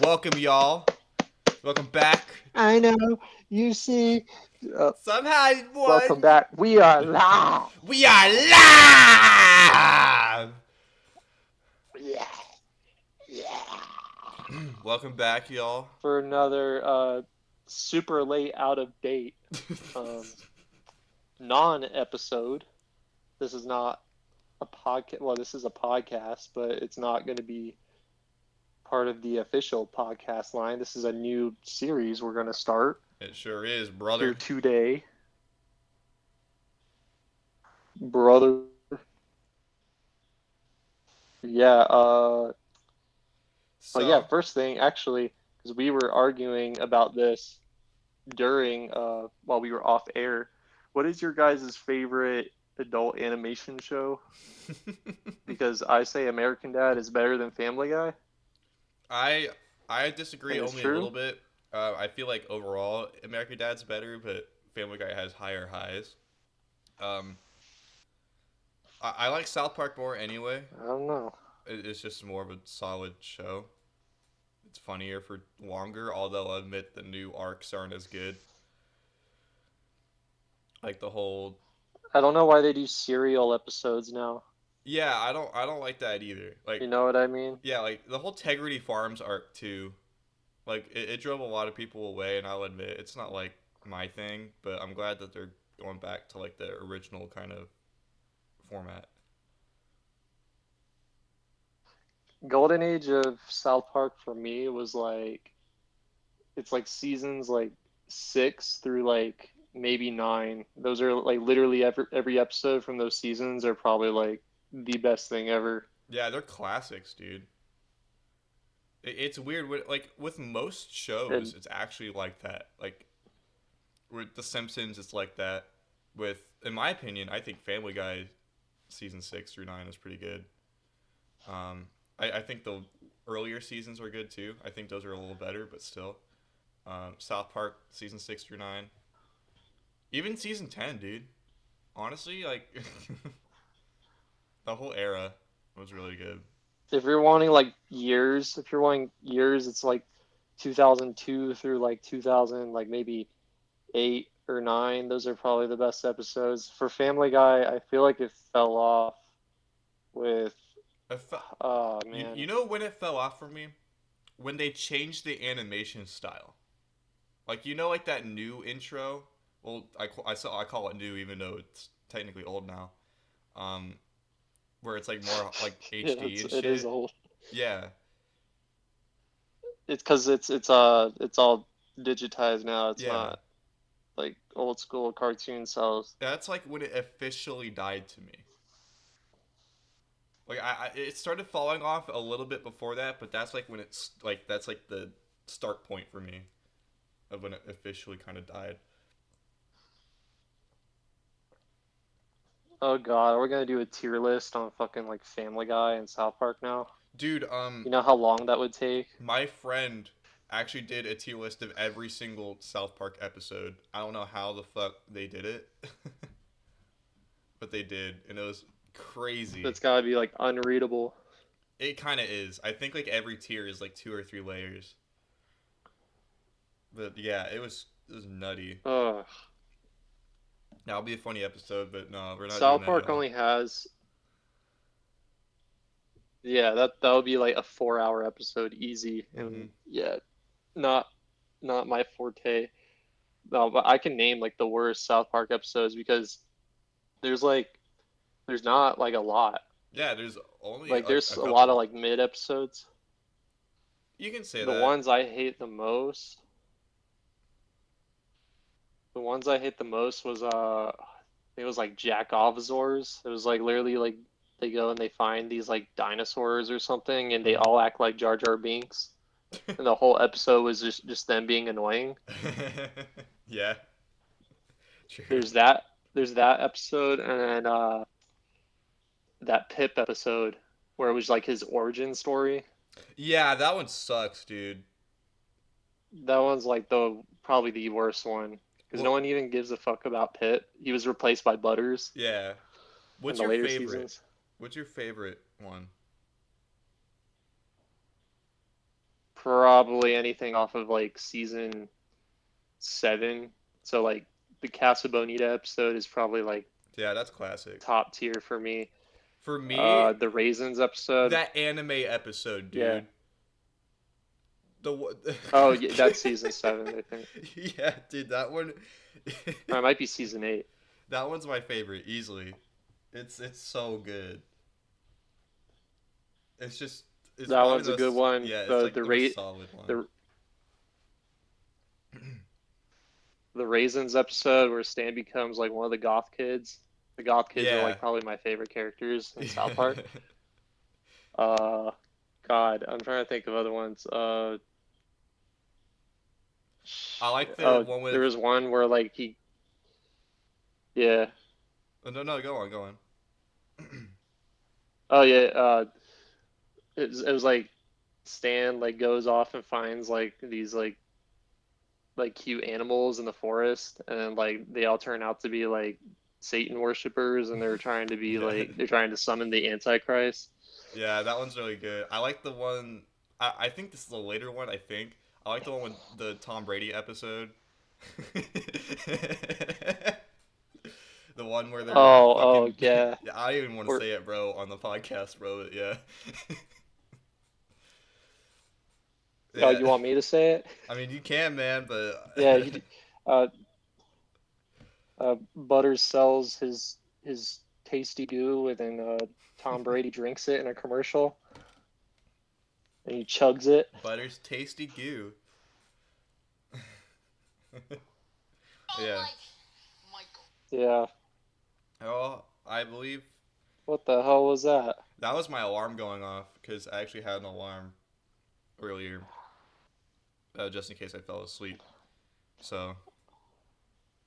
Welcome, y'all. Welcome back. I know. You see. Uh, Somehow it was. Welcome back. We are live. We are live. Yeah. Yeah. Welcome back, y'all. For another super late out of date um, non-episode. This is not a podcast. Well, this is a podcast, but it's not going to be part of the official podcast line. This is a new series we're going to start. It sure is, Here brother. today. Brother. Yeah, So, first thing, actually, because we were arguing about this during, while we were off air. What is your guys' favorite adult animation show? Because I say American Dad is better than Family Guy, I I disagree and it's only a little true. bit. I feel like overall American Dad's better, but Family Guy has higher highs. Um, I like South Park more anyway. I don't know. It's just more of a solid show. It's funnier for longer, although I'll admit the new arcs aren't as good. Like the whole I don't know why they do serial episodes now. yeah, I don't like that either. Like You know what I mean? yeah, like the whole Tegrity Farms arc too. Like it drove a lot of people away, and I'll admit it's not like my thing, but I'm glad that they're going back to like the original kind of format. Golden Age of South Park for me was like it's like seasons like 6 through like maybe 9. Those are like literally every episode from those seasons are probably like the best thing ever. Yeah, they're classics, dude. It's weird like with most shows, And it's actually like that. Like with The Simpsons, it's like that. With, in my opinion, I think Family Guy season 6 through 9 is pretty good. I think the earlier seasons are good too. I think those are a little better, but still. South Park season 6 through 9, even season 10, dude. Honestly, like the whole era was really good. if you're wanting like years, if you're wanting years, it's like 2002 through like 2000, like maybe 8 or 9. Those are probably the best episodes. For Family Guy, I feel like it fell off with I fe- oh you man. you know when it fell off for me? When they changed the animation style. Like like that new intro. Well, I call it new even though it's technically old now. Um, where it's like more like Yeah, HD and it is shit. old. Yeah, It's because it's all digitized now. It's yeah. not like old school cartoon cells. That's like when it officially died to me. Like it started falling off a little bit before that, but that's like when it's like that's like the start point for me of when it officially kind of died. Oh God, are we gonna do a tier list on fucking like Family Guy and South Park now? Dude, You know how long that would take? my friend actually did a tier list of every single South Park episode. I don't know how the fuck they did it, but they did, and it was crazy. That's gotta be like unreadable. It kind of is. I think like every tier is like 2 or 3 layers. But yeah, it was nutty. Ugh. Now it'll be a funny episode, but no, we're not doing South that, Park y'all. only has yeah, that would be like a 4 hour episode easy. Mm-hmm. And yeah, not not my forte. No, but I can name like the worst South Park episodes because there's like there's not like a lot. Yeah, there's only Like a there's a lot of couple. like mid episodes. You can say The that. ones I hate the most, the ones I hate the most was it was like Jack Offzors. It was like literally like they go and they find these like dinosaurs or something and they Mm-hmm. all act like Jar Jar Binks. And the whole episode was just them being annoying. Yeah, true. There's that there's that episode and then that Pip episode where it was like his origin story. Yeah, that one sucks, dude. That one's like the probably the worst one because no What? one even gives a fuck about Pip. He was replaced by Butters Yeah. in What's the your later favorite? seasons. What's your favorite one? probably anything off of like season 7. So like the Casa Bonita episode is probably like Yeah, that's classic. top tier for me. For me, The Raisins episode, that anime episode, yeah. dude. The one. Oh, yeah, that's season 7, I think. Yeah, dude, that one. Or it might be season 8. That one's my favorite, easily. It's so good. It's just it's That probably one's the a good most, one. yeah, it's The like the the most rate solid one. the the Raisins episode where Stan becomes like one of the goth kids. The goth kids are Yeah. like probably my favorite characters in South Park. Uh, God, I'm trying to think of other ones. I like the Oh, one there with. was one where like yeah. Oh, no, no, go on, go on. Oh yeah. It was like Stan like goes off and finds like these like cute animals in the forest, and like they all turn out to be like Satan worshippers, and they're trying to be Yeah, like they're trying to summon the Antichrist. yeah, that one's really good. I like the one. I think this is the later one. I think I like the one with the Tom Brady episode. The one where they're Oh fucking. yeah. Yeah, I don't even want to Or say it, bro, on the podcast, bro. But yeah, oh, yeah. you want me to say it? I mean, you can, man, but Yeah. Uh, Butters sells his tasty goo, and then Tom Brady drinks it in a commercial, and he chugs it. Butter's tasty goo. Yeah. Yeah. Oh, I believe What the hell was that? that was my alarm going off because I actually had an alarm earlier, just in case I fell asleep. So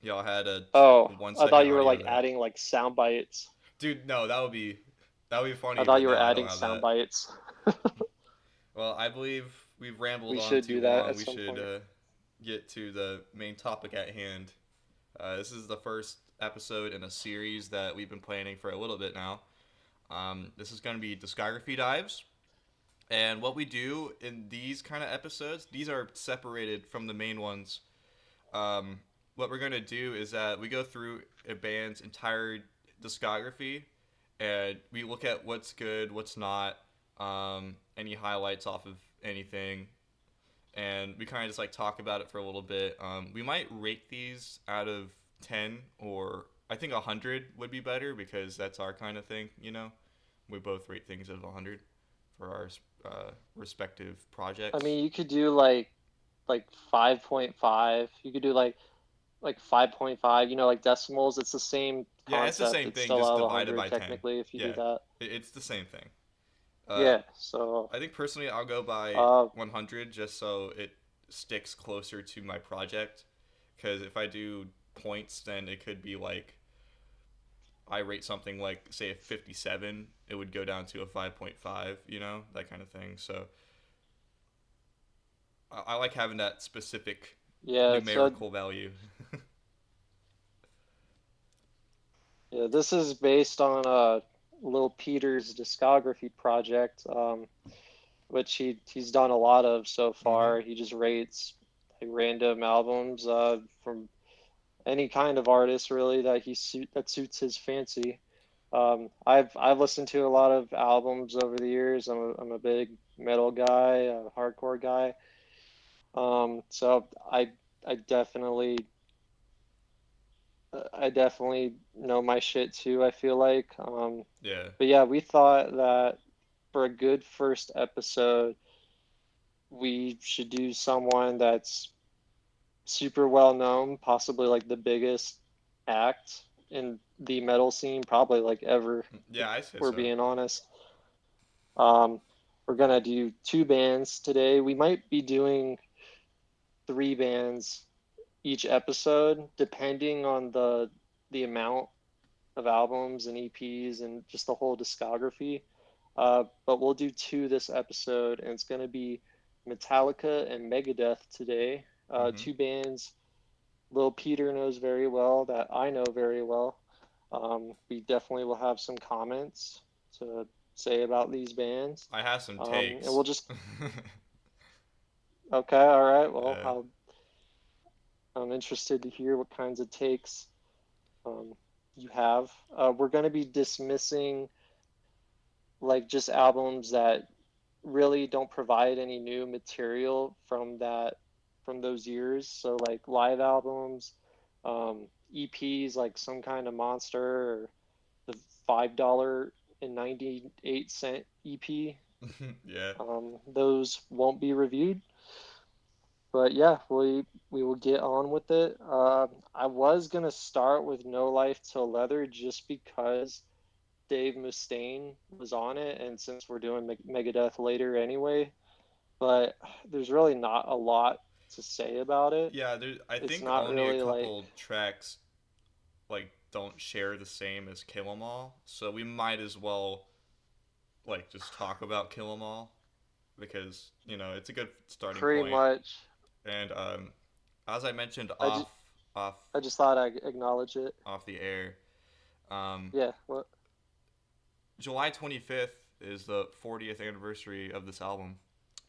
y'all had a Oh, one I second thought you were audio like there, adding like sound bites. dude. No, that would be I funny, thought but you no, were I don't adding have sound that. bites. Well, I believe we've rambled We on should too do that long. at We some should point. get to the main topic at hand. This is the first episode in a series that we've been planning for a little bit now. This is going to be discography dives. And what we do in these kind of episodes, these are separated from the main ones. Um, what we're going to do is that we go through a band's entire discography and we look at what's good, what's not, any highlights off of anything, and we kind of just like talk about it for a little bit. We might rate these out of 10, or I think 100 would be better because that's our kind of thing, you know? We both rate things out of 100 for our respective I projects. mean, you could do like 5.5. You could do like 5.5, like decimals. It's the same Yeah, it's the concept. same It's thing, still just out of divided 100 by 10. technically if you do Yeah, that. it's the same thing. Uh, Yeah, so I think personally I'll go by uh 100 just so it sticks closer to my project. Because if I do points, then it could be like I rate something like, say, a 57, it would go down to a 5.5, that kind of thing. So I like having that specific yeah, so numerical value. yeah, this is based on Lil Peter's discography project, which he's done a lot of so Hmm. far. He just rates like random albums from any kind of artist really that suits his fancy. I've listened to a lot of albums over the years. I'm a big metal guy, a hardcore guy. So I definitely know my shit too, I feel like. Yeah. But yeah, we thought that for a good first episode, we should do someone that's super well known, possibly like the biggest act in the metal scene, probably like ever, if Yeah, I say we're so. being honest. Um, we're gonna do two bands today. We might be doing three bands each episode, depending on the amount of albums and EPs and just the whole discography. But we'll do two this episode, and it's going to be Metallica and Megadeth today. Hmm. Two bands Lil Peter knows very well, that I know very well. We definitely will have some comments to say about these bands. I have some And we'll takes. just, Okay, all right. Well, Uh, I'm interested to hear what kinds of takes um, you have. We're going to be dismissing like just albums that really don't provide any new material from those years. So like live albums, EPs like Some Kind of Monster or the $5.98 EP. yeah. Those won't be reviewed. But yeah, we will get on with it. I was gonna start with No Life Till Leather just because Dave Mustaine was on it, and since we're doing Megadeth later anyway, but there's really not a lot to say about it. Yeah, I It's think not only a really like couple tracks like don't share the same as Kill 'Em All, so we might as well like just talk about Kill 'Em All because it's a good starting pretty point. much. And as I mentioned I just off I just thought I'd acknowledge it. off the air, um, Yeah. What? July 25th is the 40th anniversary of this album,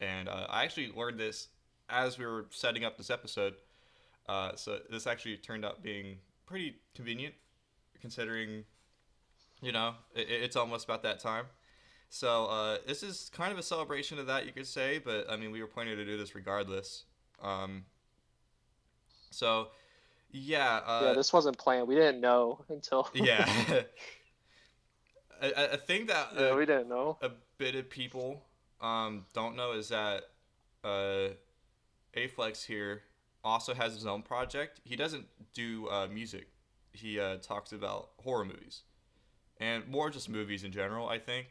and I actually learned this as we were setting up this episode. So this actually turned out being pretty convenient, considering it's almost about that time. So this is kind of a celebration of that, you could say. But I mean, we were planning to do this regardless. Um, so yeah, Yeah, this wasn't planned. We didn't know until. yeah. I think that Yeah, we didn't know. a bit of people don't know is that uh, Aflex here also has his own project. He doesn't do music. He talks about horror movies and more just movies in general. I think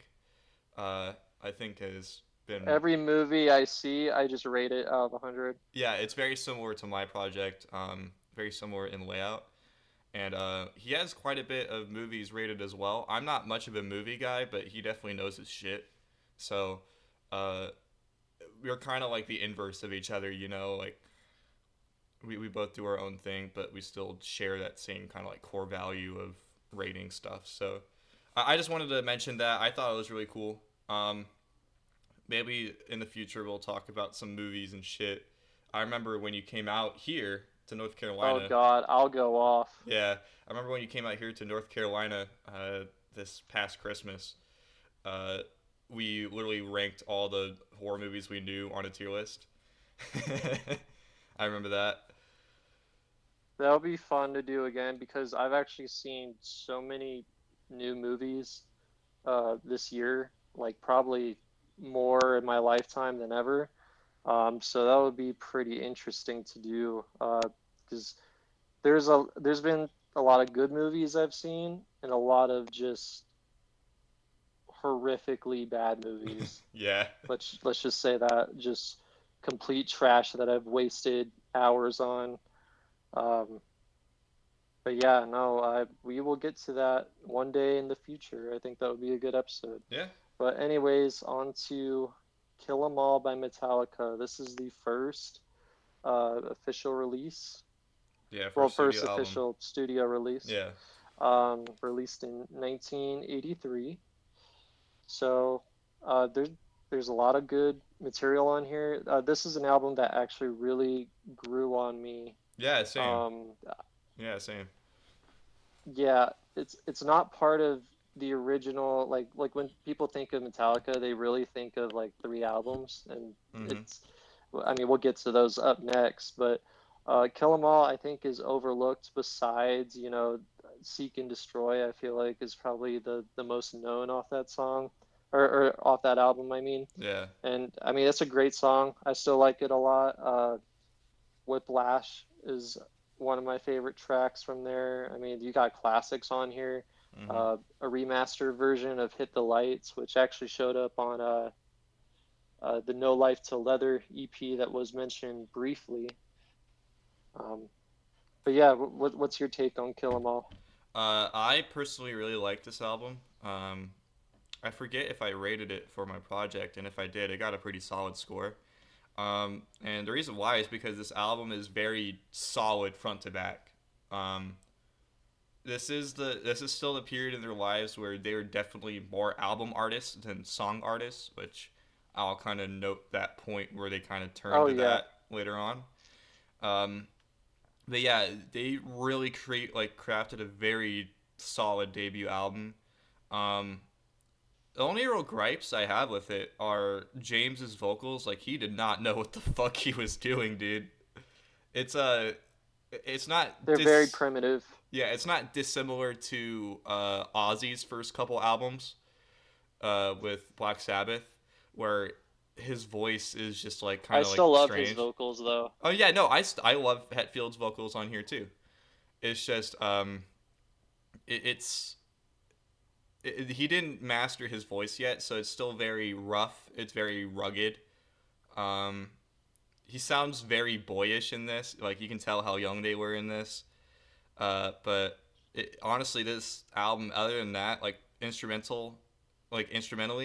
has been Every movie I see, I just rate it out of 100. yeah. It's very similar to my project. Very similar in layout. And he has quite a bit of movies rated as well. I'm not much of a movie guy, but he definitely knows his shit. So uh, we're kind of like the inverse of each other, Like we both do our own thing, but we still share that same kind of like core value of rating stuff. So I just wanted to mention that. I thought it was really cool. Maybe in the future we'll talk about some movies and shit. I remember when you came out here to North Oh Carolina. God, I'll go off. Yeah, I remember when you came out here to North Carolina this past Christmas. Uh, we literally ranked all the horror movies we knew on a tier list. I remember that. That'll be fun to do again because I've actually seen so many new movies this year, like probably more in my lifetime than ever. So that would be pretty interesting to do because there's been a lot of good movies I've seen and a lot of just horrifically bad movies. Yeah. Let's just say that just complete trash that I've wasted hours on. Um, but yeah, no, we will get to that one day in the future. I think that would be a good episode. Yeah. But anyways, on to Kill 'Em All by Metallica. This is the first official release. Yeah, Well, first first studio album. official studio release. Yeah. Released in 1983. So there's a lot of good material on here. This is an album that actually really grew on me. Yeah, same. Um, Yeah, same. yeah, it's not part of the original like when people think of Metallica, they really think of like three albums, and Mhm. it's I mean we'll get to those up next, but Kill 'Em All I think is overlooked. Besides Seek and Destroy, I feel like is probably the most known off that song or off that album. I mean, Yeah. and I mean it's a great song. I still like it a lot. Whiplash is one of my favorite tracks from there. I mean, you got classics on here. Mhm. A remastered version of Hit the Lights, which actually showed up on the No Life Till Leather EP that was mentioned briefly. Um, but yeah, what's your take on Kill 'Em All? I personally really like this album. I forget if I rated it for my project, and if I did, it got a pretty solid score. And the reason why is because this album is very solid front to back. Um, this is still the period in their lives where they are definitely more album artists than song artists, which I'll kind of note that point where they kind of turn Oh to yeah, that later on. Um, but yeah, they really crafted a very solid debut album. Um, the only real gripes I have with it are James's vocals. Like, he did not know what the fuck he was doing, dude. It's it's not they're very primitive. yeah, it's not dissimilar to Ozzy's first couple albums with Black Sabbath, where his voice is just like I kind of like still love his strange. vocals though. Oh yeah, no, I love Hetfield's vocals on here too. It's just it's he didn't master his voice yet, so it's still very rough. It's very rugged. Um, he sounds very boyish in this. Like, you can tell how young they were in this. But honestly, this album, other than that, instrumentally,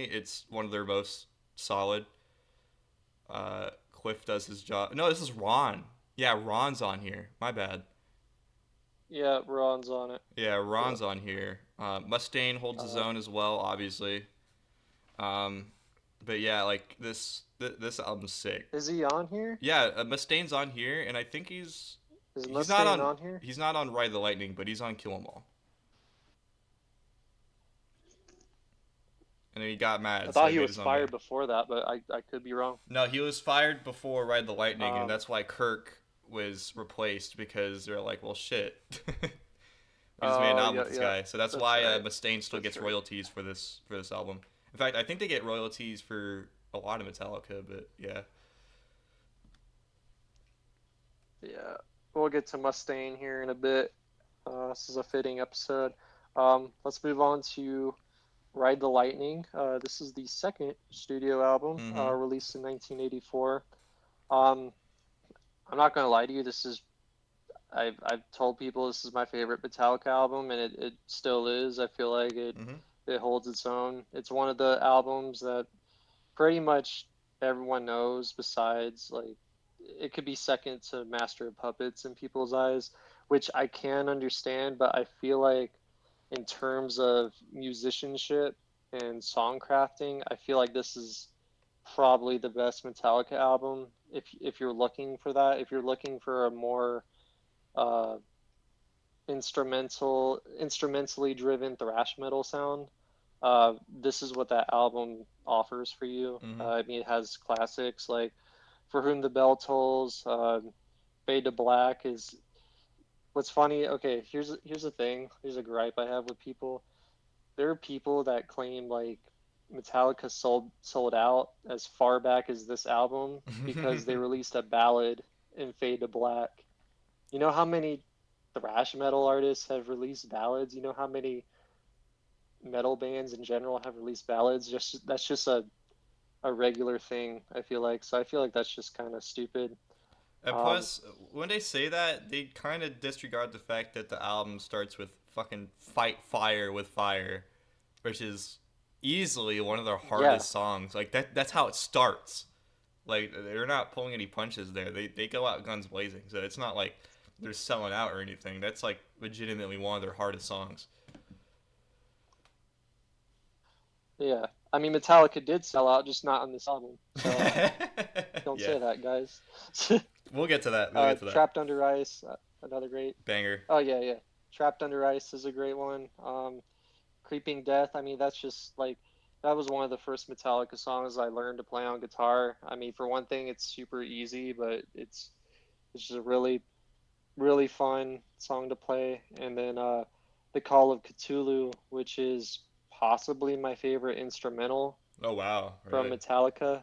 it's one of their most solid. Cliff does his job. No, this is Ron. Yeah, Ron's on here. My bad. Yeah, Ron's on it. Yeah, Yeah. Ron's on here. Mustaine holds his Uh, own as well, obviously. Um, but yeah, like this album's sick. is he on here? Yeah, Mustaine's on here, and I think Is he's not Mustaine on on here? he's not on Ride the Lightning, but he's on Kill 'Em All. And then he got I mad, so thought he he made was his own band. fired before that, but I could be wrong. No, he was fired before Ride the Lightning, and Um, that's why Kirk was replaced, because they're like, well, shit. We just made an oh album yeah, with this yeah, guy, so that's that's why right. Mustaine still That's gets right. royalties for this album. In fact, I think they get royalties for a lot of Metallica, but yeah. Yeah, we'll get to Mustaine here in a bit. This is a fitting episode. Let's move on to Ride the Lightning. This is the second studio album Mm-hmm. released in 1984. Um, I'm not gonna lie to you. I've told people this is my favorite Metallica album, and it still is. I feel like Mm-hmm. it holds its own. It's one of the albums that pretty much everyone knows. Besides, like, it could be second to Master of Puppets in people's eyes, which I can understand. But I feel like in terms of musicianship and song crafting, I feel like this is probably the best Metallica album. If you're looking for that, if you're looking for a more uh, instrumentally driven thrash metal sound, this is what that album offers for you. Mm-hmm. I mean, it has classics like "For Whom the Bell Tolls," "Fade to Black." Is what's funny. Okay, here's the thing. Here's a gripe I have with people. There are people that claim like Metallica sold out as far back as this album because they released a ballad in "Fade to Black." You know how many thrash metal artists have released ballads? You know how many metal bands in general have released ballads? Just that's just a regular thing, I feel like. So I feel like that's just kind of stupid. And Um, plus, when they say that, they kind of disregard the fact that the album starts with fucking "Fight Fire with Fire," which is easily one of their yeah, hardest songs. Like, that's how it starts. Like, they're not pulling any punches there. They go out guns blazing. So it's not like they're selling out or anything. That's like legitimately one of their hardest songs. yeah. I mean, Metallica did sell out, just not on this album. So don't Yeah, say that, guys. we'll get to that. We'll get to that. Trapped Under Ice, another great. Banger. Oh yeah, yeah. Trapped Under Ice is a great one. Creeping Death. I mean, that's just like that was one of the first Metallica songs I learned to play on guitar. I mean, for one thing, it's super easy, but it's just a really fun song to play. And then The Call of Cthulhu, which is possibly my favorite instrumental Oh wow, from really? Metallica.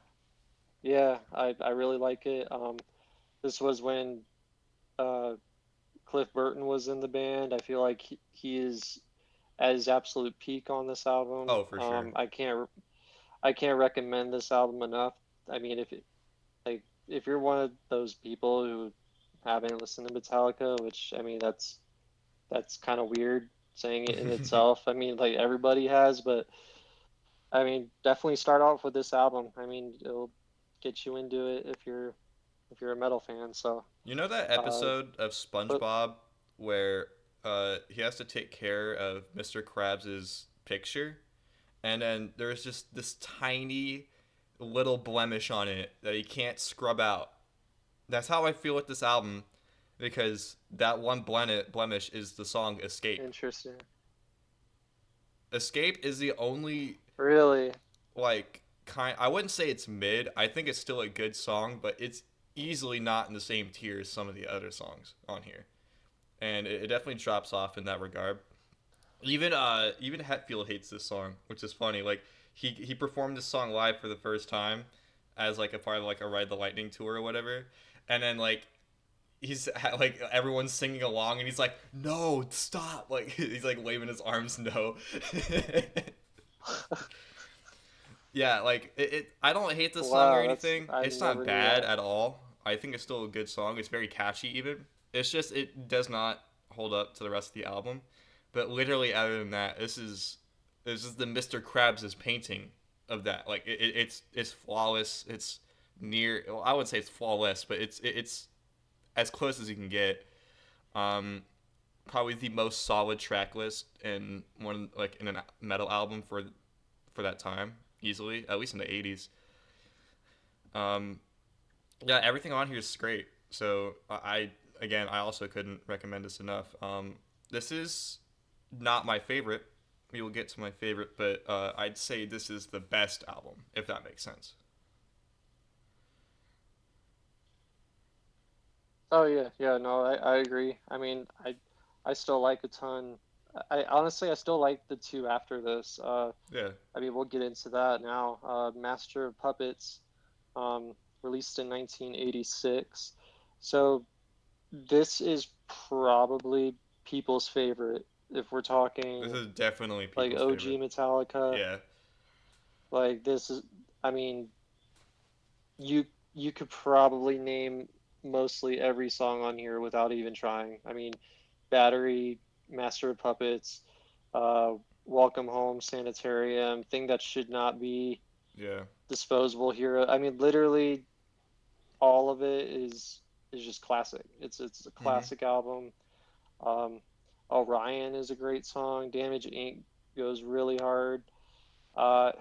Yeah, I really like it. This was when uh, Cliff Burton was in the band. I feel like he is at his absolute peak on this album. Oh, for sure. I can't recommend this album enough. I mean, if you're one of those people who haven't listened to Metallica, which I mean that's kind of weird saying it in itself. I mean, like everybody has, but I mean, definitely start off with this album. I mean, it'll get you into it if you're a metal fan. So, You know that uh, episode of but SpongeBob where he has to take care of Mr. Krabs's picture, and then there's just this tiny little blemish on it that he can't scrub out. That's how I feel with this album, because that one blemish is the song Escape. Interesting. Escape is the only, Really? like, I wouldn't say it's mid. I think it's still a good song, but it's easily not in the same tier as some of the other songs on here. And it definitely drops off in that regard. Even Hetfield hates this song, which is funny. Like, he performed this song live for the first time as like a part of like a Ride the Lightning tour or whatever, and then like like everyone's singing along and he's like, no, stop, like he's like waving his arms, no. Yeah, like I don't hate the song or Wow, that's anything. I It's not never knew bad that. at all. I think it's still a good song. It's very catchy even. It's just it does not hold up to the rest of the album. But literally other than that, this is the Mr. Krabs' painting of that. Like it's flawless. It's near, well, I would say it's flawless, but it's as close as you can get. Um Probably the most solid track list in one, like in a metal album for that time, easily, at least in the 80s. Um, yeah, everything on here is great. So again, I also couldn't recommend this enough. This is not my favorite. We will get to my favorite, but I'd say this is the best album, if that makes sense. Oh yeah, yeah, no, I agree. I mean, I still like a ton. I honestly I still like the two after this. Yeah, I mean, we'll get into that now. Master of Puppets, um, released in 1986. So this is probably people's favorite if we're this talking is definitely like people's OG favorite. Metallica. Yeah, Like this is, I mean, you you could probably name mostly every song on here without even trying. I mean, Battery, Master of Puppets, uh, Welcome Home, Sanitarium, Thing That Should Not Be, yeah, Disposable Hero. I mean, literally all of it is just classic. It's a hmm, classic album. Um, Orion is a great song. Damage Inc. goes really hard. Uh,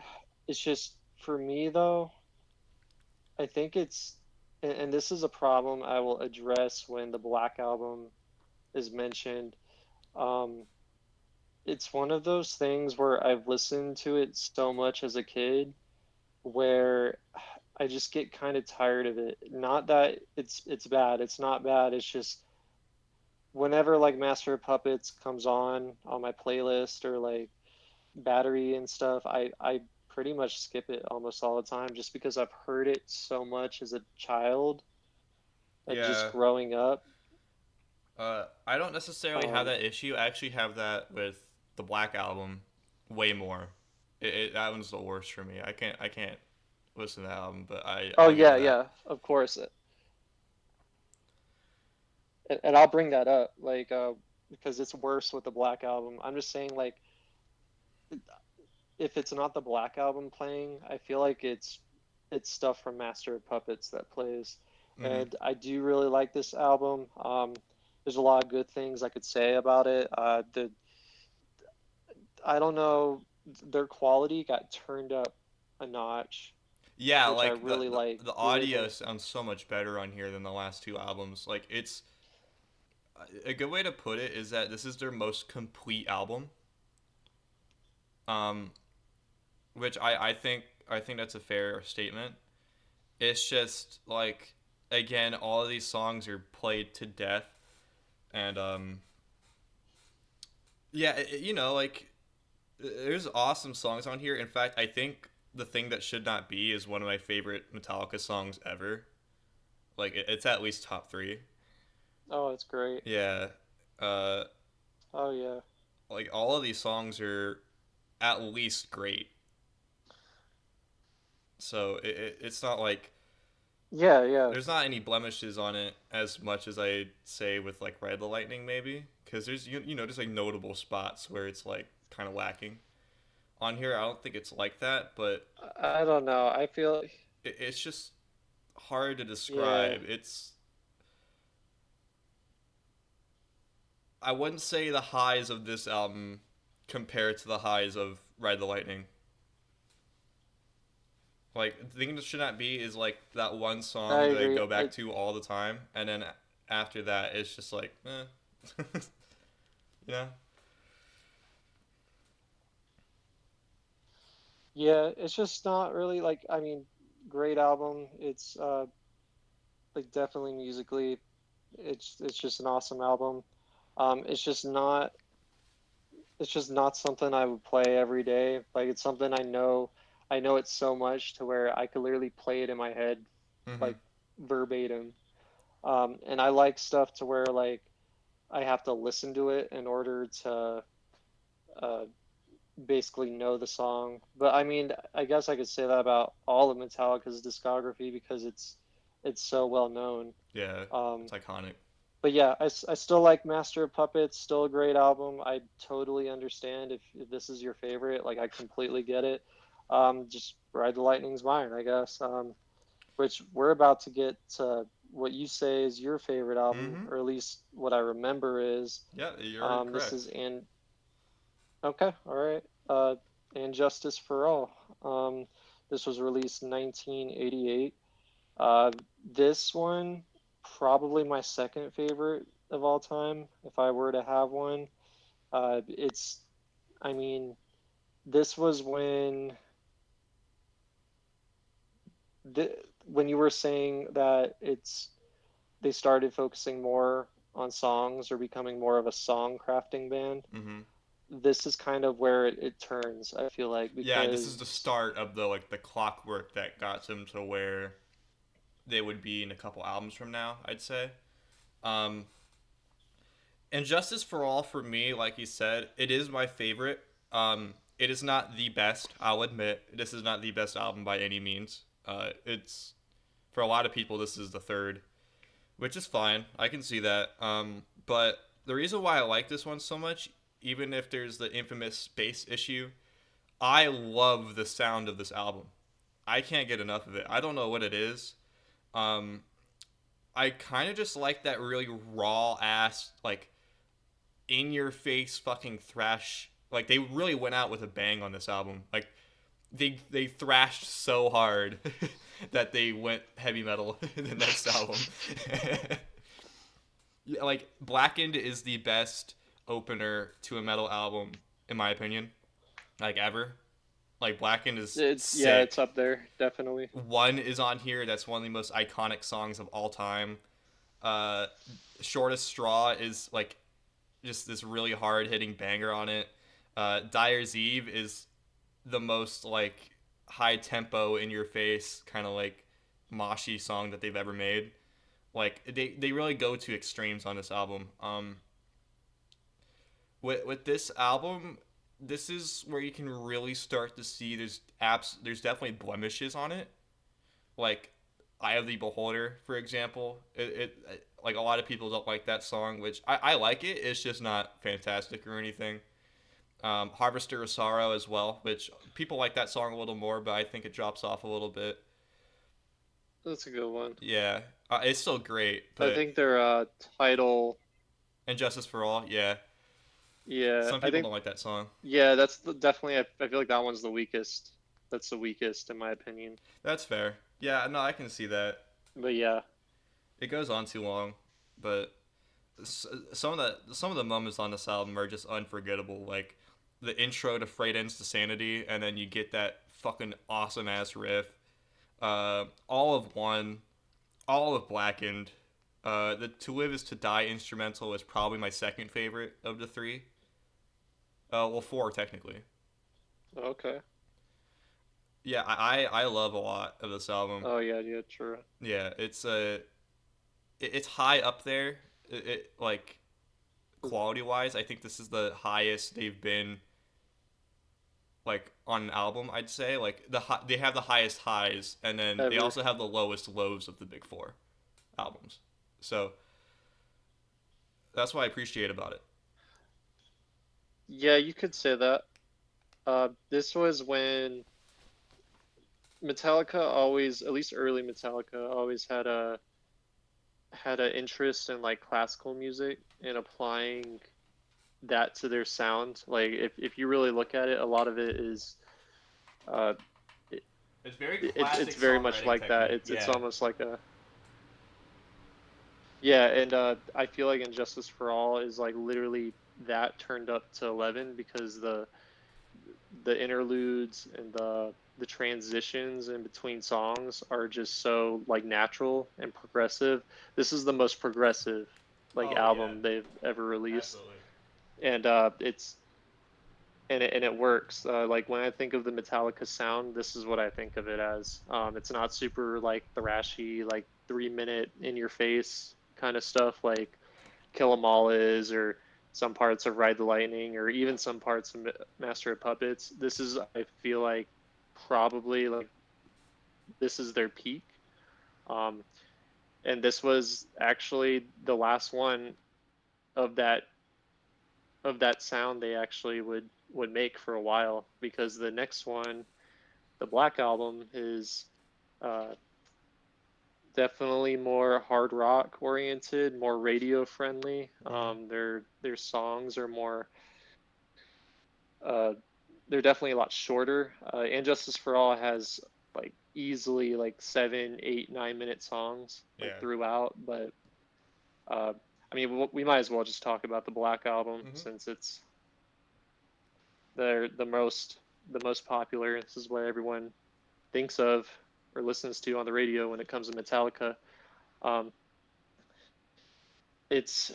it's just for me though. I think and this is a problem I will address when the Black Album is mentioned. Um, it's one of those things where I've listened to it so much as a kid where I just get kind of tired of it. Not that it's bad. It's not bad. It's just whenever like Master of Puppets comes on my playlist or like Battery and stuff, I pretty much skip it almost all the time just because I've heard it so much as a child and just yeah. growing up. I don't necessarily have Um, that issue. I actually have that with the Black Album way more. That one's the worst for me. I can't listen to that album, but oh I'll give you yeah, that. yeah, of course. And I'll bring that up because it's worse with the Black Album. I'm just saying like if it's not the Black Album playing, I feel like it's stuff from Master of Puppets that plays. Hmm. And I do really like this album. There's a lot of good things I could say about it. The I don't know, their quality got turned up a notch, Yeah, which I like really like. the Really, audio sounds so much better on here than the last two albums. Like it's a good way to put it is that this is their most complete album. Um, which I think that's a fair statement. It's just like, again, all of these songs are played to death, and yeah, like there's awesome songs on here. In fact, I think the Thing That Should Not Be is one of my favorite Metallica songs ever. Like it's at least top three. oh, it's great. Yeah, uh, Oh yeah. like all of these songs are at least great. So it's not like Yeah, yeah. there's not any blemishes on it as much as I say with like Ride the Lightning maybe, because there's there's like notable spots where it's like kind of lacking. On here, I don't think it's like that, but I don't know. I feel it's just hard to yeah. describe. I wouldn't say the highs of this album compare to the highs of Ride the Lightning. Like, the thing that should not be is like that one I song that they agree. go back to all the time, and then after that, it's just like, yeah. Yeah, it's just not really like, I mean, great album. It's like definitely musically, it's just an awesome album. It's just not something I would play every day. Like it's something I know it so much to where I could literally play it in my head Mm-hmm. like verbatim. And I like stuff to where like I have to listen to it in order to uh, basically know the song. But I mean, I guess I could say that about all of Metallica's discography because it's so well known. Yeah, Um, it's iconic. but yeah, I still like Master of Puppets, still a great album. I totally understand if this is your favorite. Like, I completely get it. Just Ride the Lightning's mine, I guess. Which we're about to get to what you say is your favorite album, Mm-hmm. or at least what I remember is. Yeah, you're This correct. is okay, all right. And Justice for All. This was released in 1988. Uh, this one, probably my second favorite of all time, if I were to have one. It's, I mean, this was the, when you were saying that they started focusing more on songs or becoming more of a song crafting band. Mm-hmm. This is kind of where it turns, I feel like, Yeah, this is the because start of the like the clockwork that got them to where they would be in a couple albums from now, I'd say. Um, and Justice for All for me, like you said, it is my favorite. It is not the best. I'll admit this is not the best album by any means. It's for a lot of people this is the third, which is fine. I can see that. But the reason why I like this one so much, even if there's the infamous bass issue, I love the sound of this album. I can't get enough of it. I don't know what it is. Um, I kind of just like that really raw ass, like in your face fucking thrash. Like they really went out with a bang on this album. Like they thrashed so hard that they went heavy metal in the next album. Yeah, like Blackened is the best opener to a metal album in my opinion, like ever. Like Blackened is it's sick. up there, definitely. One is on here. That's one of the most iconic songs of all time. Uh, Shortest Straw is like just this really hard hitting banger on it. Dyer's Eve is the most like high tempo in your face kind of like moshy song that they've ever made. Like they really go to extremes on this album. With this album, this is where you can really start to see there's definitely blemishes on it. Like Eye of the Beholder, for example. Like a lot of people don't like that song, which I like it. It's just not fantastic or anything. Harvester of Sorrow as well, which people like that song a little more, but I think it drops off a little bit. That's a good one. Yeah, it's still great, I but think their title, Injustice for All, yeah, yeah, some I people think, don't like that song. yeah, definitely, I feel like that one's the weakest. That's the weakest, in my opinion. That's fair. Yeah, no, I can see that. But yeah, It goes on too long, but some of the moments on this album are just unforgettable. Like the intro to Freight Ends to Sanity, and then you get that fucking awesome ass riff. All of One, all of Blackened. The To Live Is to Die instrumental is probably my second favorite of the three. Well, four technically. okay. Yeah, I love a lot of this album. Oh yeah, yeah, true. Yeah, it's high up there. Like quality wise, I think this is the highest they've been like on an album. I'd say like they have the highest highs, and then they Ever. also have the lowest lows of the big four albums. So that's what I appreciate about it. Yeah, you could say that. This was when Metallica always, at least early Metallica, always had an interest in like classical music and applying that to their sound. Like if you really look at it, a lot of it is uh, It's very It's classic very much songwriting like that. technique. It's Yeah. almost like a yeah, and I feel like Injustice for All is like literally that turned up to 11 because the interludes and the transitions in between songs are just so like natural and progressive. This is the most progressive like Oh yeah, album they've ever released, absolutely. and it's and it works. Like when I think of the Metallica sound, this is what I think of it as. It's not super like thrashy, like 3 minute in your face kind of stuff like Kill 'Em All is, or some parts of Ride the Lightning, or even some parts of Master of Puppets. This is, I feel like, probably like this is their peak. Um, and this was actually the last one of that sound they actually would make for a while, because the next one, the Black Album, is uh, definitely more hard rock oriented, more radio friendly. Mm-hmm. Their songs are more uh, they're definitely a lot shorter. And Justice for All has like easily like 7, 8, 9 minute songs like Yeah. throughout. But uh, I mean, we might as well just talk about the Black Album Mm-hmm. since it's the most popular. This is what everyone thinks of or listens to on the radio when it comes to Metallica. Um, it's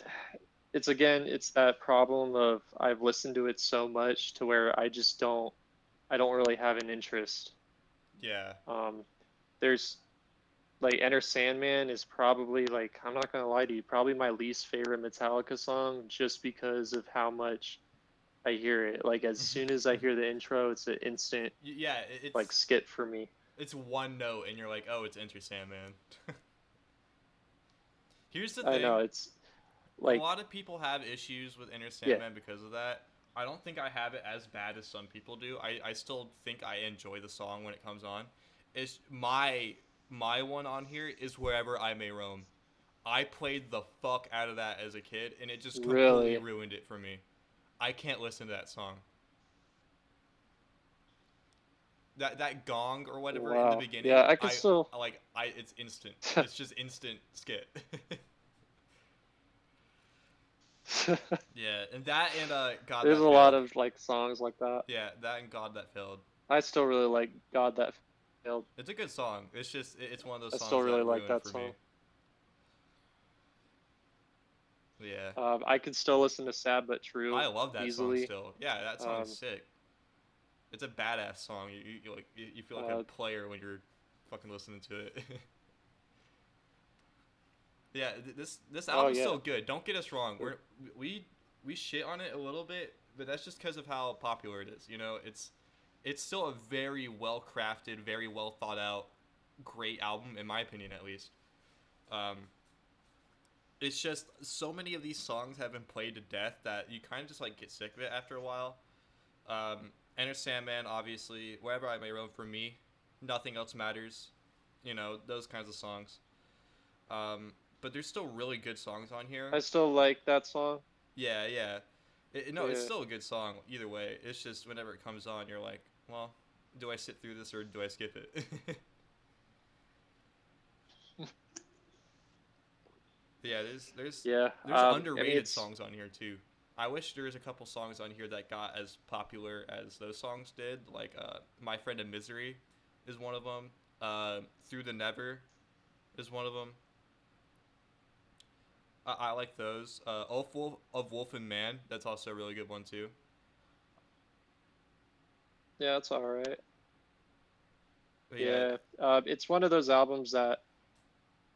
it's again, it's that problem of I've listened to it so much to where I don't really have an interest. Yeah. Um, there's like Enter Sandman is probably, like, I'm not gonna lie to you, probably my least favorite Metallica song, just because of how much I hear it. Like as soon as I hear the intro, it's an instant Yeah. like It's skip for me. it's one note, and you're like, oh, it's Enter Sandman. Here's the I know thing. it's A like lot of people have issues with Enter yeah, Sandman because of that. I don't think I have it as bad as some people do. I still think I enjoy the song when it comes on. It's my one on here is Wherever I May Roam. I played the fuck out of that as a kid, and it just completely really ruined it for me. I can't listen to that song. That gong or whatever in the wow. Yeah, beginning, I can still. I it's instant. It's just instant skit. Yeah, and that and God There's That a lot Failed. of like songs like that. Yeah, that and God That Failed. I still really like God That Failed. It's a good song. It's just it's one of those I still songs really that like ruined that for me. song. Yeah. I could still listen to Sad But True I love that song easily. still. Yeah, that song's Um, sick. It's a badass song. You feel like a uh, player when you're fucking listening to it. Yeah, this oh album's yeah, still good. Don't get us wrong. We we shit on it a little bit, but that's just because of how popular it is. You know, it's still a very well crafted, very well thought out, great album in my opinion, at least. Um, it's just so many of these songs have been played to death that you kind of just like get sick of it after a while. Enter Sandman, obviously, Wherever I May Roam for me, Nothing Else Matters, you know, those kinds of songs. Um, but there's still really good songs on here. I still like that song. Yeah, yeah. No, it's Yeah. still a good song either way. It's just whenever it comes on, you're like, well, do I sit through this or do I skip it? Yeah, Yeah. there's I mean, underrated it's songs on here too. I wish there was a couple songs on here that got as popular as those songs did. Like My Friend in Misery is one of them. Through the Never is one of them. I like those. Of Wolf and Man, that's also a really good one too. yeah, it's all right. But yeah. Yeah. It's one of those albums that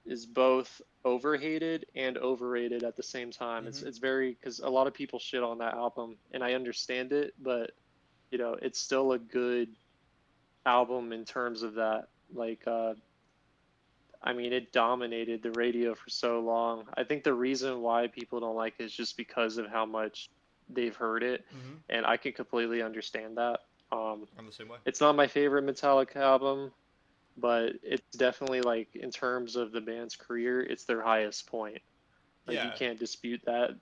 is both overhated and overrated at the same time. It's Mhm. it's very, because a lot of people shit on that album, and I understand it, but it's still a good album in terms of that. Like, I mean, it dominated the radio for so long. I think the reason why people don't like it is just because of how much they've heard it, Mhm. and I can completely understand that. Um, I'm the same way. it's not my favorite Metallica album, but it's definitely, like, in terms of the band's career, it's their highest point. Like, you Yeah. can't dispute that.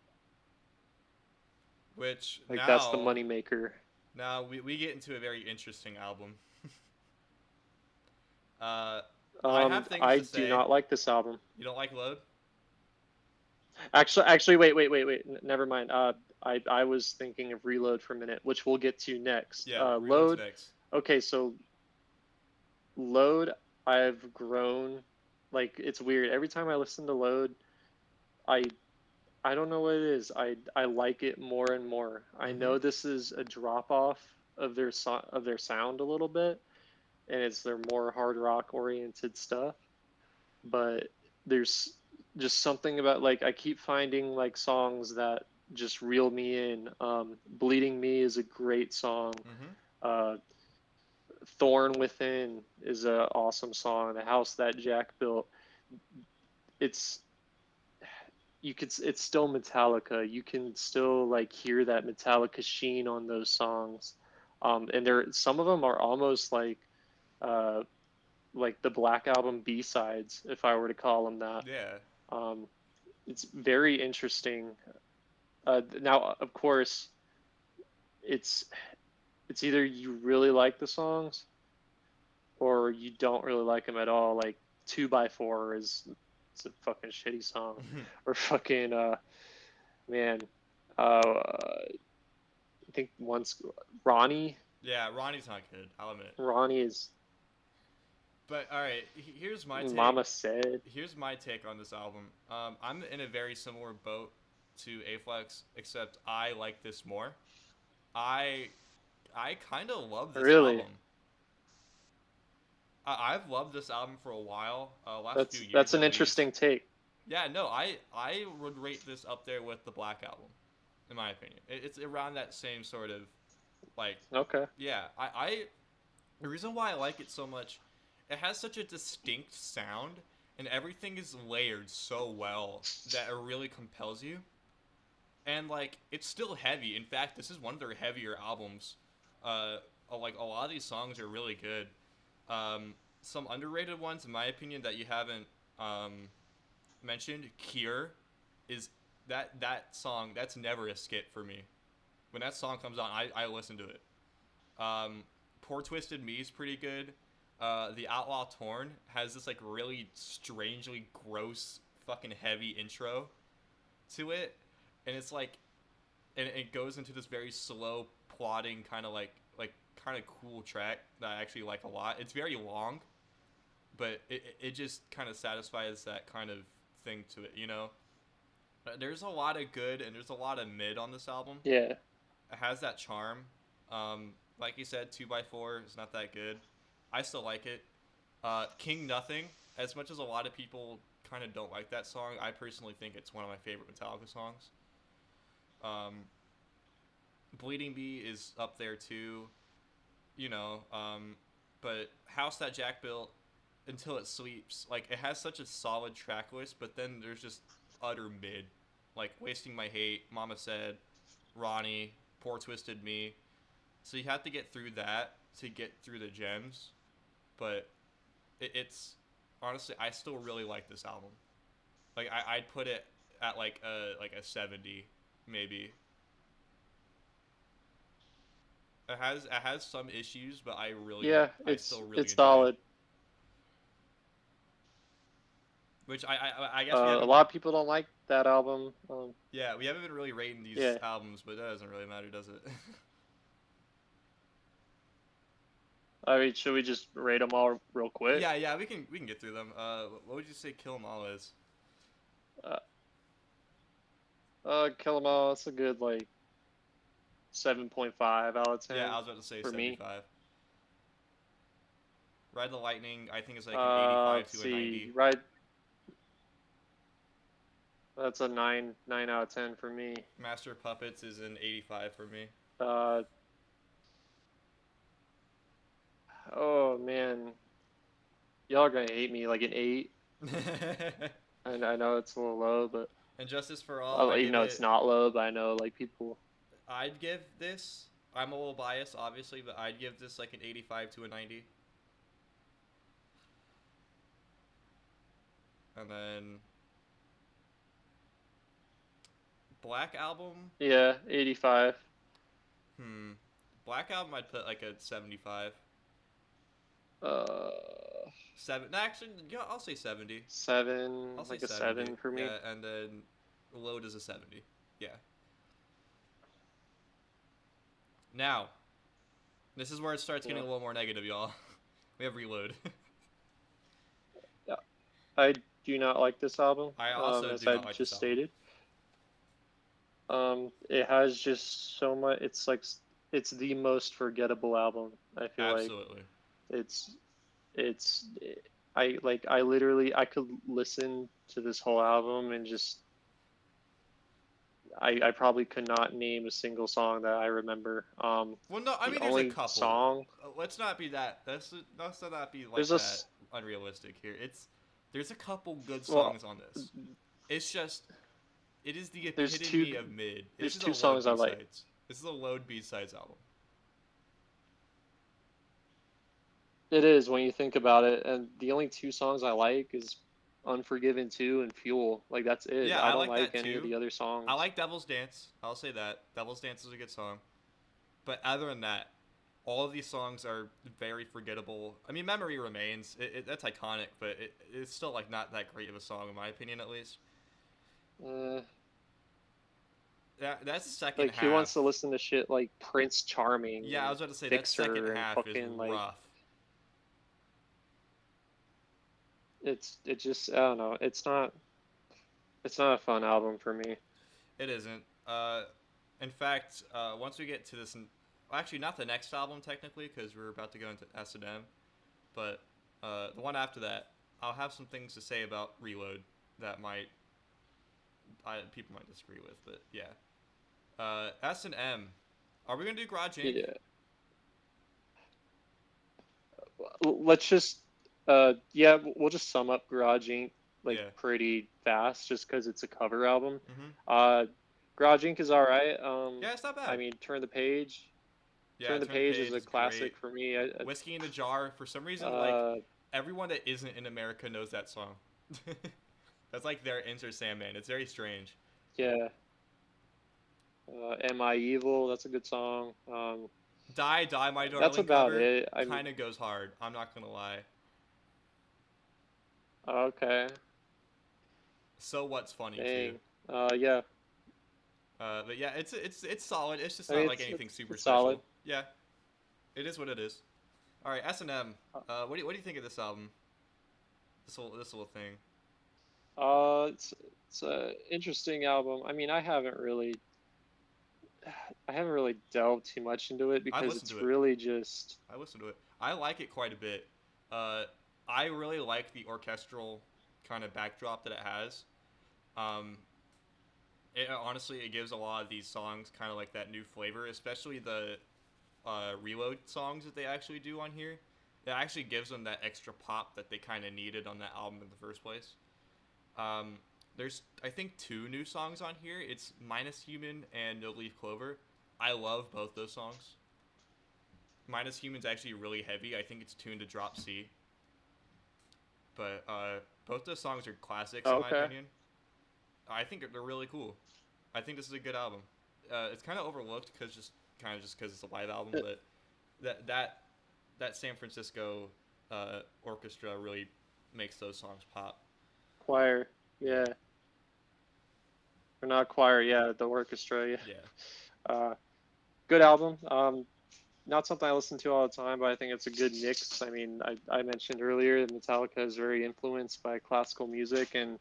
Which Like, that's the now moneymaker. now we get into a very interesting album. Uh, I have things I to do say. not like this album. You don't like Load? Actually, wait. Never mind. I was thinking of Reload for a minute, which we'll get to next. Yeah, Reload's Load. next. Okay, so Load, I've grown. Like it's weird. Every time I listen to Load, I I don't know what it is. I like it more and more. I Mm-hmm. know this is a drop off of their sound a little bit, and it's their more hard rock oriented stuff. But there's just something about like I keep finding like songs that just reel me in. Bleeding Me is a great song. Mm-hmm. Uh, Thorn Within is an awesome song. The House That Jack Built. It's it's still Metallica. You can still like hear that Metallica sheen on those songs. And there some of them are almost uh, like the Black Album B sides, if I were to call them that. Yeah. Um, it's very interesting. Now, of course, it's it's either you really like the songs or you don't really like them at all. Like Two by Four is it's a fucking shitty song, or fucking man, I think once Ronnie Yeah, Ronnie's not good. I'll admit. Ronnie is But all right, here's my take. Mama Said. Here's my take on this album. I'm in a very similar boat to Aflex, except I like this more. I I kind of love this Really, album. I've loved this album for a while. Last few years that's an at least. interesting take. Yeah, no, I would rate this up there with the Black Album, in my opinion. It's around that same sort of like Okay. yeah. I the reason why I like it so much, it has such a distinct sound, and everything is layered so well that it really compels you. And like it's still heavy. In fact, this is one of their heavier albums. Like a lot of these songs are really good. Some underrated ones, in my opinion, that you haven't mentioned. Cure is that song. That's never a skip for me. When that song comes on, I listen to it. Poor Twisted Me is pretty good. The Outlaw Torn has this like really strangely gross, fucking heavy intro to it, and it's like, and it goes into this very slow, plodding kind of like kind of cool track that I actually like a lot. It's very long, but it just kind of satisfies that kind of thing to it, you know. There's a lot of good and there's a lot of mid on this album. Yeah. It has that charm. Like you said, 2x4 is not that good. I still like it. King Nothing, as much as a lot of people kind of don't like that song, I personally think it's one of my favorite Metallica songs. Um, Bleeding Bee is up there too, you know. But House That Jack Built, Until It Sleeps, like it has such a solid track list, but then there's just utter mid, like Wasting My Hate, Mama Said, Ronnie, Poor Twisted Me. So you have to get through that to get through the gems, but it's honestly I still really like this album. Like I'd put it at like a 70 maybe. It has some issues, but Yeah, I still really it's enjoy it. solid. Which I guess we A haven't. lot of people don't like that album. Yeah, we haven't been really rating these Yeah. albums, but that doesn't really matter, does it? I mean, should we just rate them all real quick? Yeah, we can get through them. What would you say Kill 'Em All is? Uh, Kill 'Em All. It's a good like 7.5 out of Yeah, 10 I was about to say for me. 75. Ride the Lightning, I think is like an 85 Let's to a see. 90. Right. That's a 9 out of 10 for me. Master of Puppets is an 85 for me. Uh, oh man, y'all are gonna hate me like an 8. And I know it's a little low, but And Justice for All, even though it's not low, but I know like people. I'd give this. I'm a little biased, obviously, but I'd give this like an 85 to a 90. And then Black Album. Yeah, 85. Black Album, I'd put like a 75. Uh, 7. No, actually, yeah, I'll say 70. Seven, I'll say like a 70. 7 for me. Yeah, and then Load is a 70. Yeah. Now, this is where it starts getting Yeah. a little more negative, y'all. We have Reload. Yeah. I do not like this album, I also as do I not like this just album. stated. It has just so much. It's like it's the most forgettable album. I feel like Absolutely. it's it's I literally I could listen to this whole album and just I probably could not name a single song that I remember. Well, no, I The mean, there's a only couple. song Let's not be that. Let's not be there's like a that unrealistic here. There's a couple good well songs on this. It's just it is the there's epitome of mid. This there's is a two Load songs I B like. sides. This is a Load B sides album. It is when you think about it, and the only two songs I like is Unforgiven 2 and Fuel. Like that's it. Yeah, I I don't like like that any of too. the other I songs. like Devil's Dance. I'll say that. Devil's Dance is a good song. But other than that, all of these songs are very forgettable. I mean, Memory Remains. That's iconic, but it's still like not that great of a song in my opinion, at least. Uh, That's second like who half. wants to listen to shit like Prince Charming Yeah, I and was about to say that second Fixer and half is fucking like rough. it just I don't know. It's not a fun album for me. It isn't. In fact, once we get to this, well, actually not the next album technically, because we're about to go into S&M, but the one after that, I'll have some things to say about Reload that people might disagree with, but yeah. S&M. Are we gonna do Garage Inc? Yeah. Let's just yeah, we'll just sum up Garage Inc. like Yeah. pretty fast just because it's a cover album. Mhm. Uh, Garage Inc. is all right. Yeah, it's not I bad. mean, Turn the Page. Yeah, Turn the Turn the Page is Page a is great. classic for me. Whiskey in a Jar. For some reason, like Uh, everyone that isn't in America knows that song. That's like their Enter Sandman. It's very strange. yeah. Am I Evil? That's a good song. Die, Die, My That's Darling about cover it. I mean, kind of goes hard. I'm not gonna lie. okay. So What's funny too. Dang. Yeah. But yeah, it's solid. It's just I mean, not like anything super it's solid. special. Yeah, it is what it is. All right, S&M. Uh, What do you think of this album? This little thing. it's a interesting album. I mean, I haven't really delved too much into it I've because listened it's to it. really just I listened to it. I like it quite a bit. Uh, I really like the orchestral kind of backdrop that it has. Um, honestly, it gives a lot of these songs kind of like that new flavor, especially the Reload songs that they actually do on here. It actually gives them that extra pop that they kind of needed on that album in the first place. Um, there's, I think, 2 new songs on here. It's Minus Human and No Leaf Clover. I love both those songs. Minus Human's actually really heavy. I think it's tuned to drop C. But both those songs are classics in my okay. opinion. I think they're really cool. I think this is a good album. It's kind of overlooked because it's a live album, but that San Francisco orchestra really makes those songs pop. Choir. Yeah, Yeah. Or not choir. Yeah, the orchestra. Yeah. yeah, Good album. Not something I listen to all the time, but I think it's a good mix. I mean, I mentioned earlier that Metallica is very influenced by classical music, and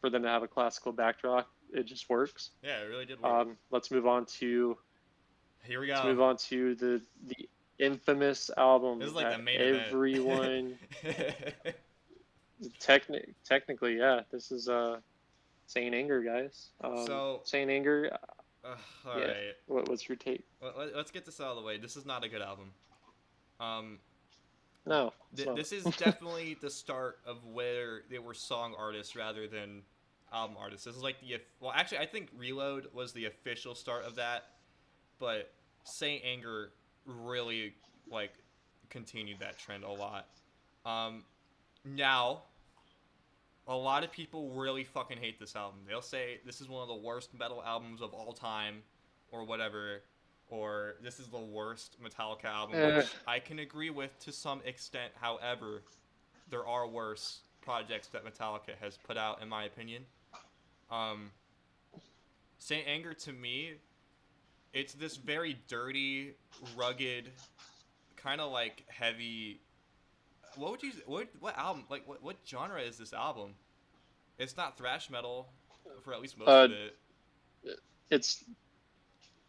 for them to have a classical backdrop, it just works. yeah. It really did work. Let's move on to Here we let's go. move on to the infamous This is album like the that main event. everyone technically, yeah, this is Saint Anger, guys. So, Saint Anger, all yeah. right. What's your take? Let's get this out of the way. This is not a good album. Um, No, it's not. this is definitely the start of where they were song artists rather than album artists. This is like actually, I think Reload was the official start of that, but Saint Anger really like continued that trend a lot. Now, a lot of people really fucking hate this album. They'll say this is one of the worst metal albums of all time, or whatever, or this is the worst Metallica album, Eh, which I can agree with to some extent. However, there are worse projects that Metallica has put out, in my opinion. Um, Saint Anger to me, it's this very dirty, rugged, kind of like heavy. What would you what album what genre is this album? It's not thrash metal for at least most Uh, of it. it's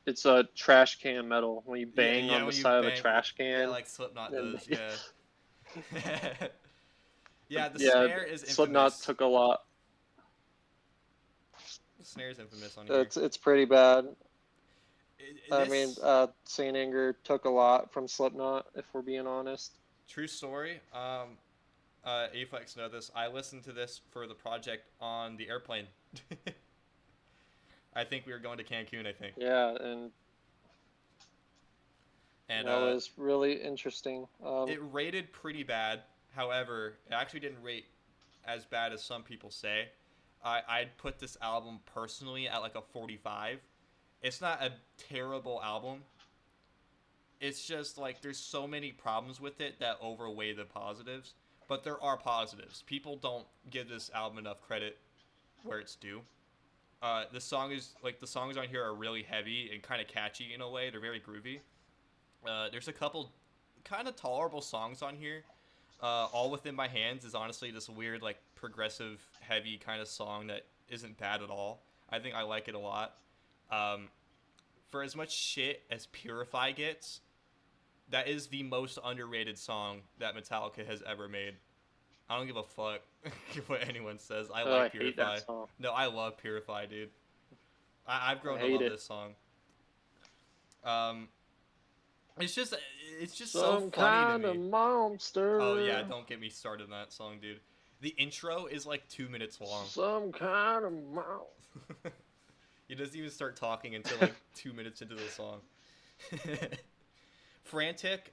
it's a trash can metal when you Yeah, bang yeah, on the when you side of a bang, trash yeah, can. like Slipknot And does, yeah. Yeah, the yeah, snare is Slipknot infamous. took a lot. The snare is infamous on here. It's pretty bad. I mean, This Saint Anger took a lot from Slipknot, if we're being honest. true story. Aflex know this. I listened to this for the project on the airplane. I think we were going to Cancun. I think, Yeah, and and that was really interesting. it rated pretty bad. However, it actually didn't rate as bad as some people say. I'd put this album personally at like a 45. It's not a terrible album. It's just like there's so many problems with it that overweigh the positives. But there are positives. People don't give this album enough credit where it's due. The songs on here are really heavy and kind of catchy in a way. They're very groovy. There's a couple kind of tolerable songs on here. All Within My Hands is honestly this weird like progressive heavy kind of song that isn't bad at all. I think I like it a lot. Um, for as much shit as Purify gets, that is the most underrated song that Metallica has ever made. I don't give a fuck what anyone says. I I like hate that Purify. song. No, I love Purify, dude. I've I grown to hate love it. this song. Um, it's just so Some funny to kind of me. Oh yeah, monster. don't get me started on that song, dude. The intro is like 2 minutes long. Some kind of monster. He doesn't even start talking until like 2 minutes into the song. Frantic.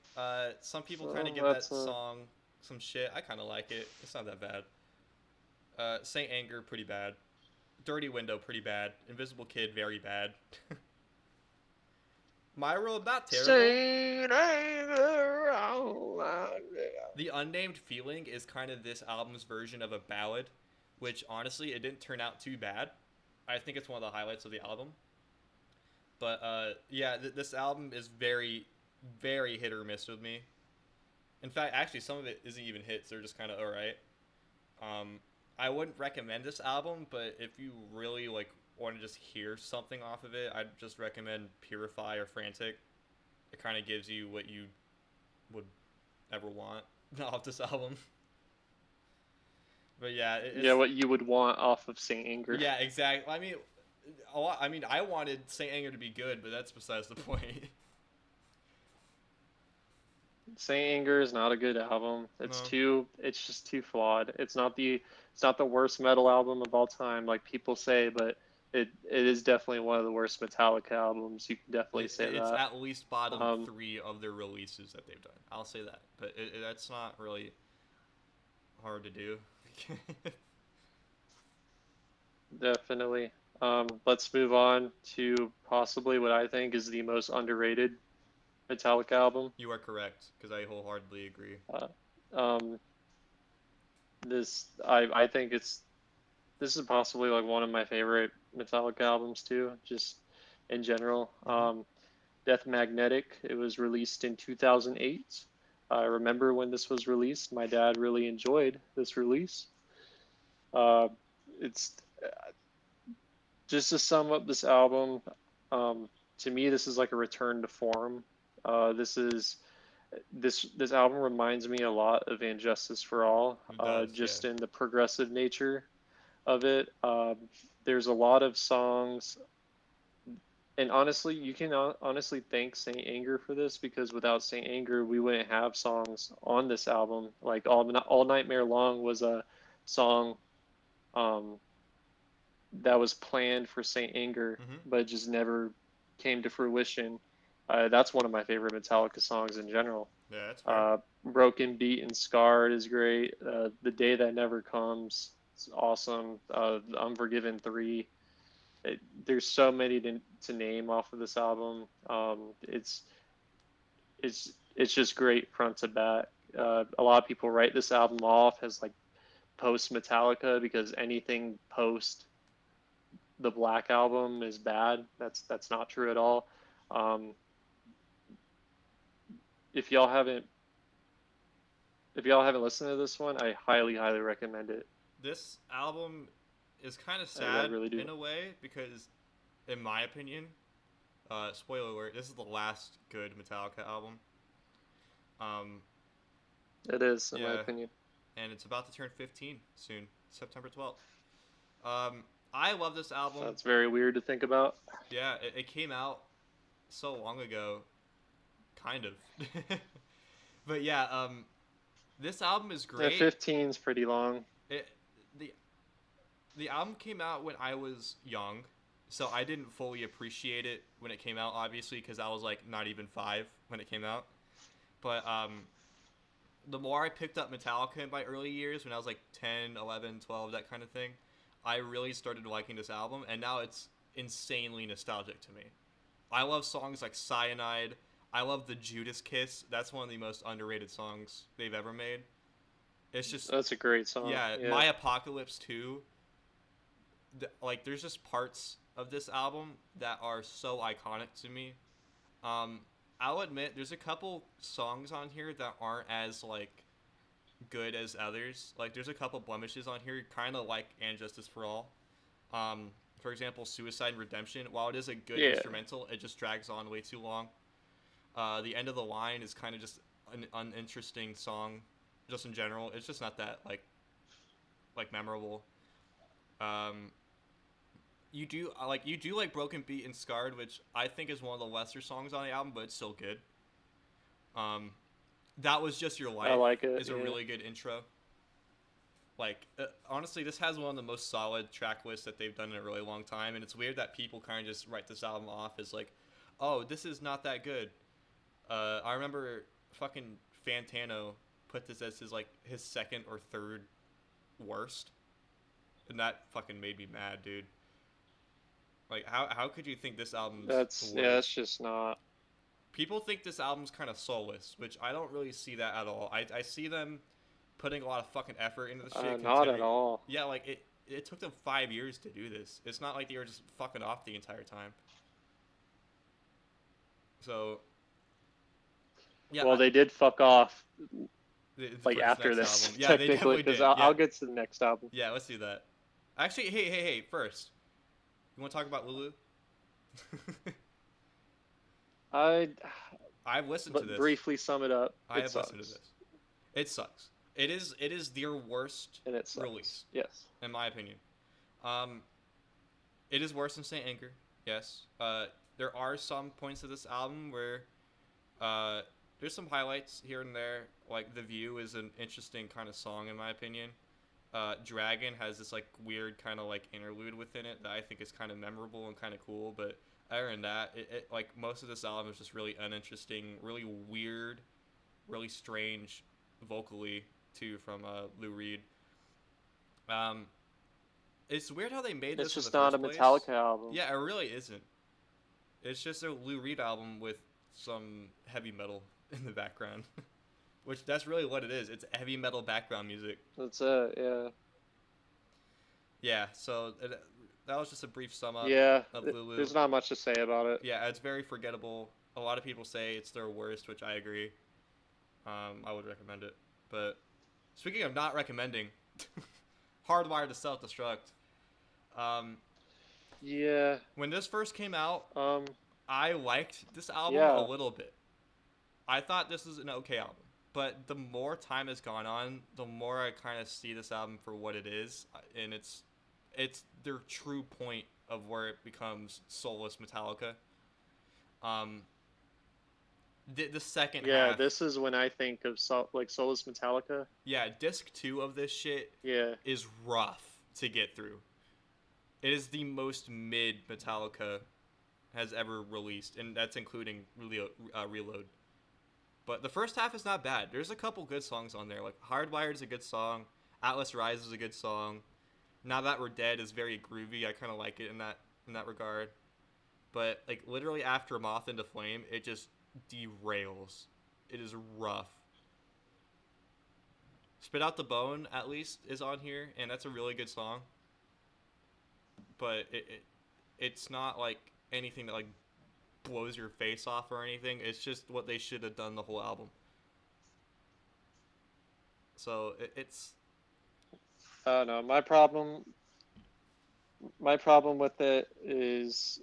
Some people kind of So give that that's a song some shit. I kind of like it. It's not that bad. Saint Anger, pretty bad. Dirty Window, pretty bad. Invisible Kid, very bad. My World, not terrible. Saint Anger. The Unnamed Feeling is kind of this album's version of a ballad, which honestly, it didn't turn out too bad. I think it's one of the highlights of the album. But yeah, this album is very, very hit or miss with me. In fact, actually, some of it isn't even hits; they're just kind of alright. Um, I wouldn't recommend this album, but if you really like want to just hear something off of it, I'd just recommend Purify or Frantic. It kind of gives you what you would ever want off this album. But yeah, Yeah, it's what you would want off of Saint Anger. yeah, exactly. I mean, a lot. I mean, I wanted Saint Anger to be good, but that's besides the point. Saint Anger is not a good album. No, It's just too flawed. It's not the worst metal album of all time, like people say, but it is definitely one of the worst Metallica albums. You can definitely say it's that. at least bottom Um, three of their releases that they've done. I'll say that, but that's not really hard to do. Definitely. Let's move on to possibly what I think is the most underrated Metallica album. You are correct, because I wholeheartedly agree. Uh, um, I think this is possibly like one of my favorite Metallica albums too, just in general. Mm-hmm. Death Magnetic. It was released in 2008. I remember when this was released. My dad really enjoyed this release. Uh, it's just to sum up this album. To me, this is like a return to form. This is this album reminds me a lot of And Justice for All, It does, yeah. just in the progressive nature of it. There's a lot of songs, and honestly, you can honestly thank Saint Anger for this because without Saint Anger, we wouldn't have songs on this album. Like All Nightmare Long was a song um, that was planned for Saint Anger, Mm-hmm. but just never came to fruition. That's one of my favorite Metallica songs in general. Yeah, that's fair. Broken Beat and Scarred is great. The Day That Never Comes is awesome. Unforgiven 3. There's so many to name off of this album. It's just great front to back. a lot of people write this album off as like post Metallica because anything post the Black Album is bad. That's not true at all. Um, if y'all haven't listened to this one, I highly recommend it. This album is kind of I sad really do. in a way because, in my opinion, spoiler alert, this is the last good Metallica album. It is, in my Yeah, opinion. and it's about to turn 15 soon, September 12th. I love this album. That's very weird to think about. Yeah, it came out so long ago, kind of. But yeah, this album is Yeah, great. 15 is pretty long. The album came out when I was young, so I didn't fully appreciate it when it came out, obviously, because I was like not even 5 when it came out. But the more I picked up Metallica in my early years, when I was like 10, 11, 12, that kind of thing, I really started liking this album, and now it's insanely nostalgic to me. I love songs like Cyanide. I love the Judas Kiss. That's one of the most underrated songs they've ever made. It's just, That's a great song. yeah, My Apocalypse 2. Like, there's just parts of this album that are so iconic to me. I'll admit, there's a couple songs on here that aren't as, like, good as others. Like, there's a couple blemishes on here, kind of like And Justice for All. For example, Suicide and Redemption. While it is a good instrumental, it just drags on way too long. The End of the Line is kind of just an uninteresting song, just in general. It's just not that, like memorable. You do like Broken Beat and Scarred, which I think is one of the lesser songs on the album, but it's still good. That Was Just Your Life. I like it. Is a really good intro. Like, honestly, this has one of the most solid track lists that they've done in a really long time, and it's weird that people kind of just write this album off as like, oh, this is not that good. I remember fucking Fantano put this as his second or third worst, and that fucking made me mad, dude. Like, how could you think this album's That's just not. People think this album's kind of soulless, which I don't really see that at all. I see them putting a lot of fucking effort into the shit. Not at all. Yeah, like, it took them 5 years to do this. It's not like they were just fucking off the entire time. So, yeah. Well, they did fuck off, like, for after this, album. Yeah, technically, because I'll get to the next album. Yeah, let's do that. Actually, hey, first, you want to talk about LULU? I've listened to this. Briefly sum it up. I have listened to this. It sucks. It is their worst release. Yes. In my opinion. It is worse than Saint Anger. Yes. There are some points of this album where there's some highlights here and there. Like, The View is an interesting kind of song in my opinion. Dragon has this like weird kind of like interlude within it that I think is kind of memorable and kind of cool, but other than that, it like most of this album is just really uninteresting, really weird, really strange vocally too from Lou Reed. It's weird how they made this. It's just not a Metallica album. Yeah, it really isn't. It's just a Lou Reed album with some heavy metal in the background. Which, that's really what it is. It's heavy metal background music. That's it, yeah. Yeah, so that was just a brief sum up of LULU. There's not much to say about it. Yeah, it's very forgettable. A lot of people say it's their worst, which I agree. I would recommend it. But speaking of not recommending, Hardwired to Self-Destruct. Yeah. When this first came out, I liked this album a little bit. I thought this was an okay album. But the more time has gone on, the more I kind of see this album for what it is, and it's their true point of where it becomes soulless Metallica. The second half. Yeah, this is when I think of soulless Metallica. Yeah, disc 2 of this shit is rough to get through. It is the most mid Metallica has ever released, and that's including Reload. But the first half is not bad. There's a couple good songs on there. Like, Hardwired is a good song. Atlas Rise is a good song. Now That We're Dead is very groovy. I kind of like it in that regard. But, like, literally after Moth into Flame, it just derails. It is rough. Spit Out the Bone at least is on here, and that's a really good song. But it's not like anything that like blows your face off or anything. It's just what they should have done the whole album. So it's I don't know. My problem with it is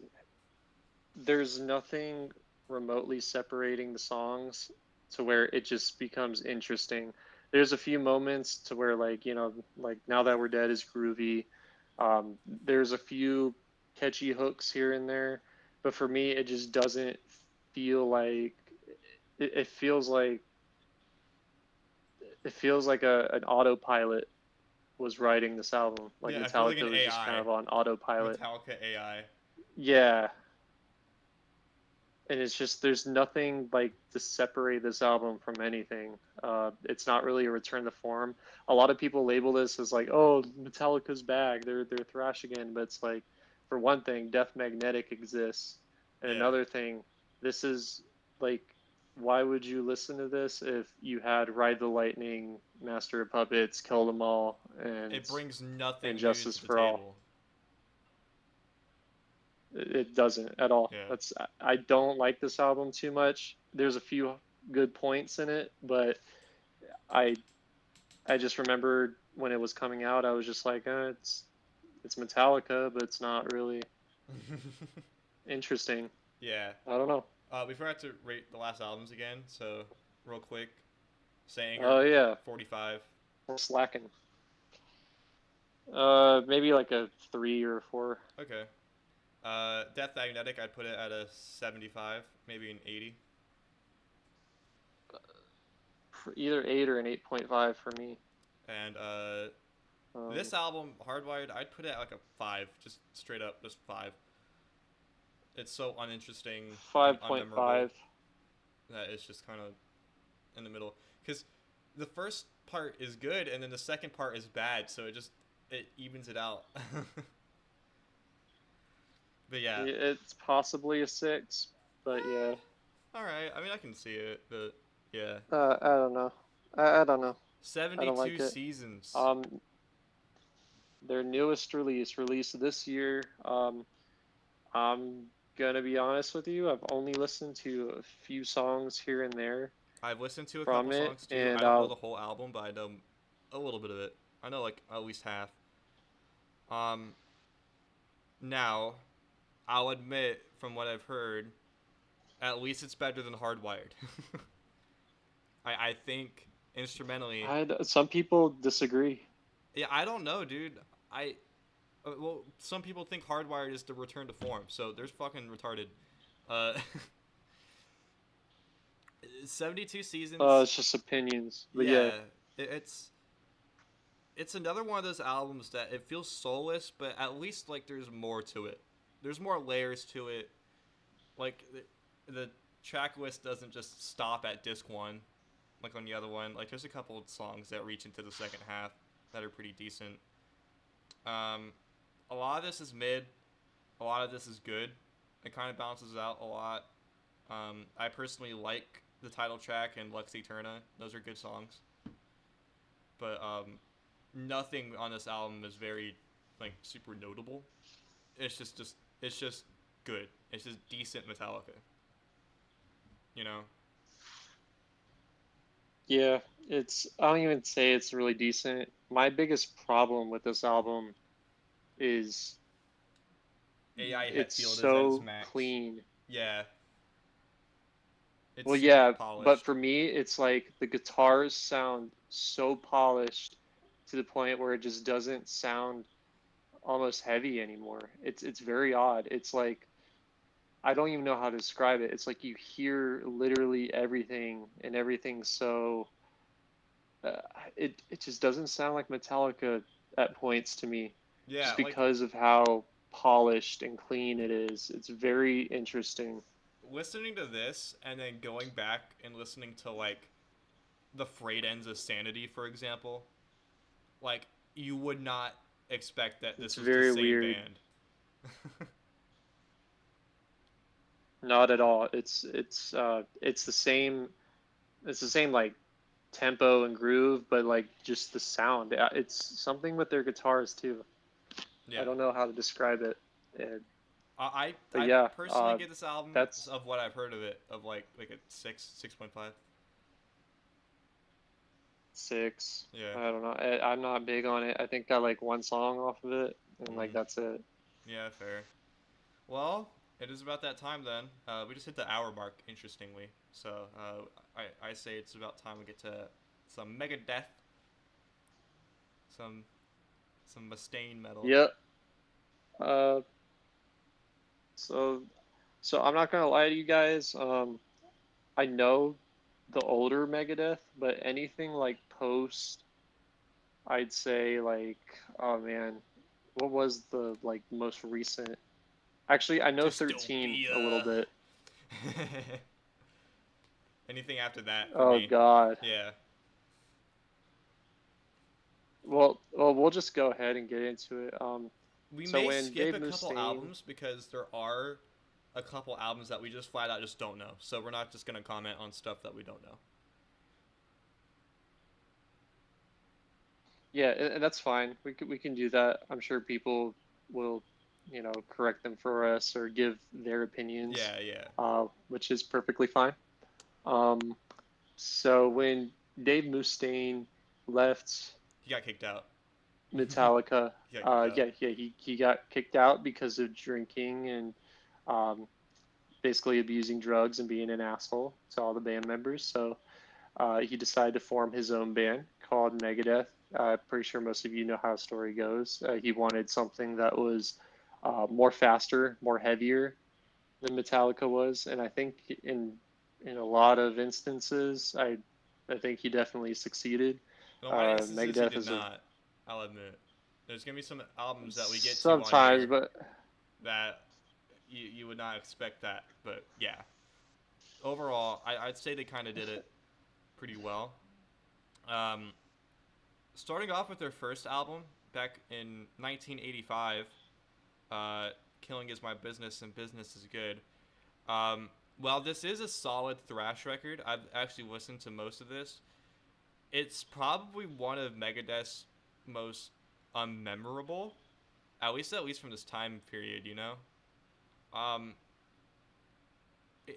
there's nothing remotely separating the songs to where it just becomes interesting. There's a few moments to where, like, you know, like Now That We're Dead is groovy. There's a few catchy hooks here and there, but for me, it just doesn't feel like it feels like an autopilot was writing this album. Like yeah, I feel like an Metallica was just kind AI. of on autopilot. Metallica AI. Yeah, and it's just there's nothing like to separate this album from anything. It's not really a return to form. A lot of people label this as like, oh, Metallica's back, they're thrash again. But it's like, for one thing, Death Magnetic exists, and Yeah. another thing, this is like, why would you listen to this if you had Ride the Lightning, Master of Puppets, Kill Them All, It brings nothing and new Justice to the for All? table. It doesn't at all. Yeah. That's I don't like this album too much. There's a few good points in it, but I I just remember when it was coming out, I was just like, it's Metallica, but it's not really interesting. Yeah. I don't know. We forgot to rate the last albums again, so real quick. Sanger, Oh yeah, 45. we're slacking. Maybe like a 3 or 4. Okay. Death Magnetic, I'd put it at a 75, maybe an 80. Either 8 or an 8.5 for me. And Um, this album, Hardwired, I'd put it at like a 5, just straight up, just 5. It's so uninteresting and unmemorable 5.5. that it's just kind of in the middle. Because the first part is good, and then the second part is bad, so it evens it out. But yeah. It's possibly a 6, but yeah. All right. I mean, I can see it, but yeah. I don't know. I don't know. I don't 72 like it. seasons. Their newest release, released this year. I'm gonna be honest with you. I've only listened to a few songs here and there I've listened to a from couple it, songs too. I and don't know the whole album, but I know a little bit of it. I know like at least half. Um, Now, I'll admit from what I've heard, at least it's better than Hardwired. I think instrumentally. some people disagree. Yeah, I don't know, dude. Well, some people think Hardwired is the return to form, so there's fucking retarded. Uh, 72 seasons. It's just opinions, but Yeah, yeah, it's another one of those albums that it feels soulless, but at least like there's more to it. There's more layers to it. Like the track list doesn't just stop at disc 1 like on the other one. Like there's a couple of songs that reach into the second half that are pretty decent. A lot of this is mid, a lot of this is good. It kind of balances out a lot. I personally like the title track and Lux Eterna. Those are good songs. But nothing on this album is very like super notable. It's just good. It's just decent Metallica. You know? yeah. I don't even say it's really decent. My biggest problem with this album is AI it's Hetfield is at his so max. clean. Yeah. It's Well, super yeah, but polished. for me, it's like the guitars sound so polished to the point where it just doesn't sound almost heavy anymore. It's very odd. It's like I don't even know how to describe it. It's like you hear literally everything, and everything's so uh, it just doesn't sound like Metallica at points to me, Yeah, just like because of how polished and clean it is. It's very interesting. listening to this and then going back and listening to like the frayed ends of Sanity, for example, like you would not expect that It's this was the very same weird. band. Not at all. It's the same. It's the same like tempo and groove, but like just the sound. It's something with their guitars too. I Yeah. don't know how to describe it. And, but I yeah, personally give this album, that's of what I've heard of it, of like a 6.5. 6. Yeah. I don't know. I'm not big on it. I think I like one song off of it, and like Mm, that's it. yeah, fair. Well, it is about that time then. We just hit the hour mark, interestingly. So I say it's about time we get to some Megadeth, some Mustaine metal. Yep. Uh, so so I'm not gonna lie to you guys. I know the older Megadeth, but anything like post, I'd say like, oh man, what was the like most recent? Actually, I know 13 a little Dystopia. bit. Anything after that for Oh me. God. Yeah. Well, we'll just go ahead and get into it. We So may when skip Dave a couple Mustaine, albums because there are a couple albums that we just flat out just don't know. So we're not just gonna comment on stuff that we don't know. yeah, and that's fine. We can do that. I'm sure people will, correct them for us or give their opinions, Yeah, yeah. which is perfectly fine. Um, so when Dave Mustaine left He got kicked out. Metallica, He got kicked out. yeah, he got kicked out because of drinking and um, basically abusing drugs and being an asshole to all the band members. So he decided to form his own band called Megadeth. Pretty sure most of you know how the story goes. He wanted something that was more faster, more heavier than Metallica was, and I think in a lot of instances, I think he definitely succeeded. In a lot of instances, he Megadeth did is a not. I'll admit. There's gonna be some albums that we get to on sometimes, here but that you would not expect that, but yeah. Overall, I'd say they kind of did it pretty well. Um, Starting off with their first album back in 1985, "Killing Is My Business and Business Is Good." While this is a solid thrash record, I've actually listened to most of this. It's probably one of Megadeth's most unmemorable, at least from this time period. Um,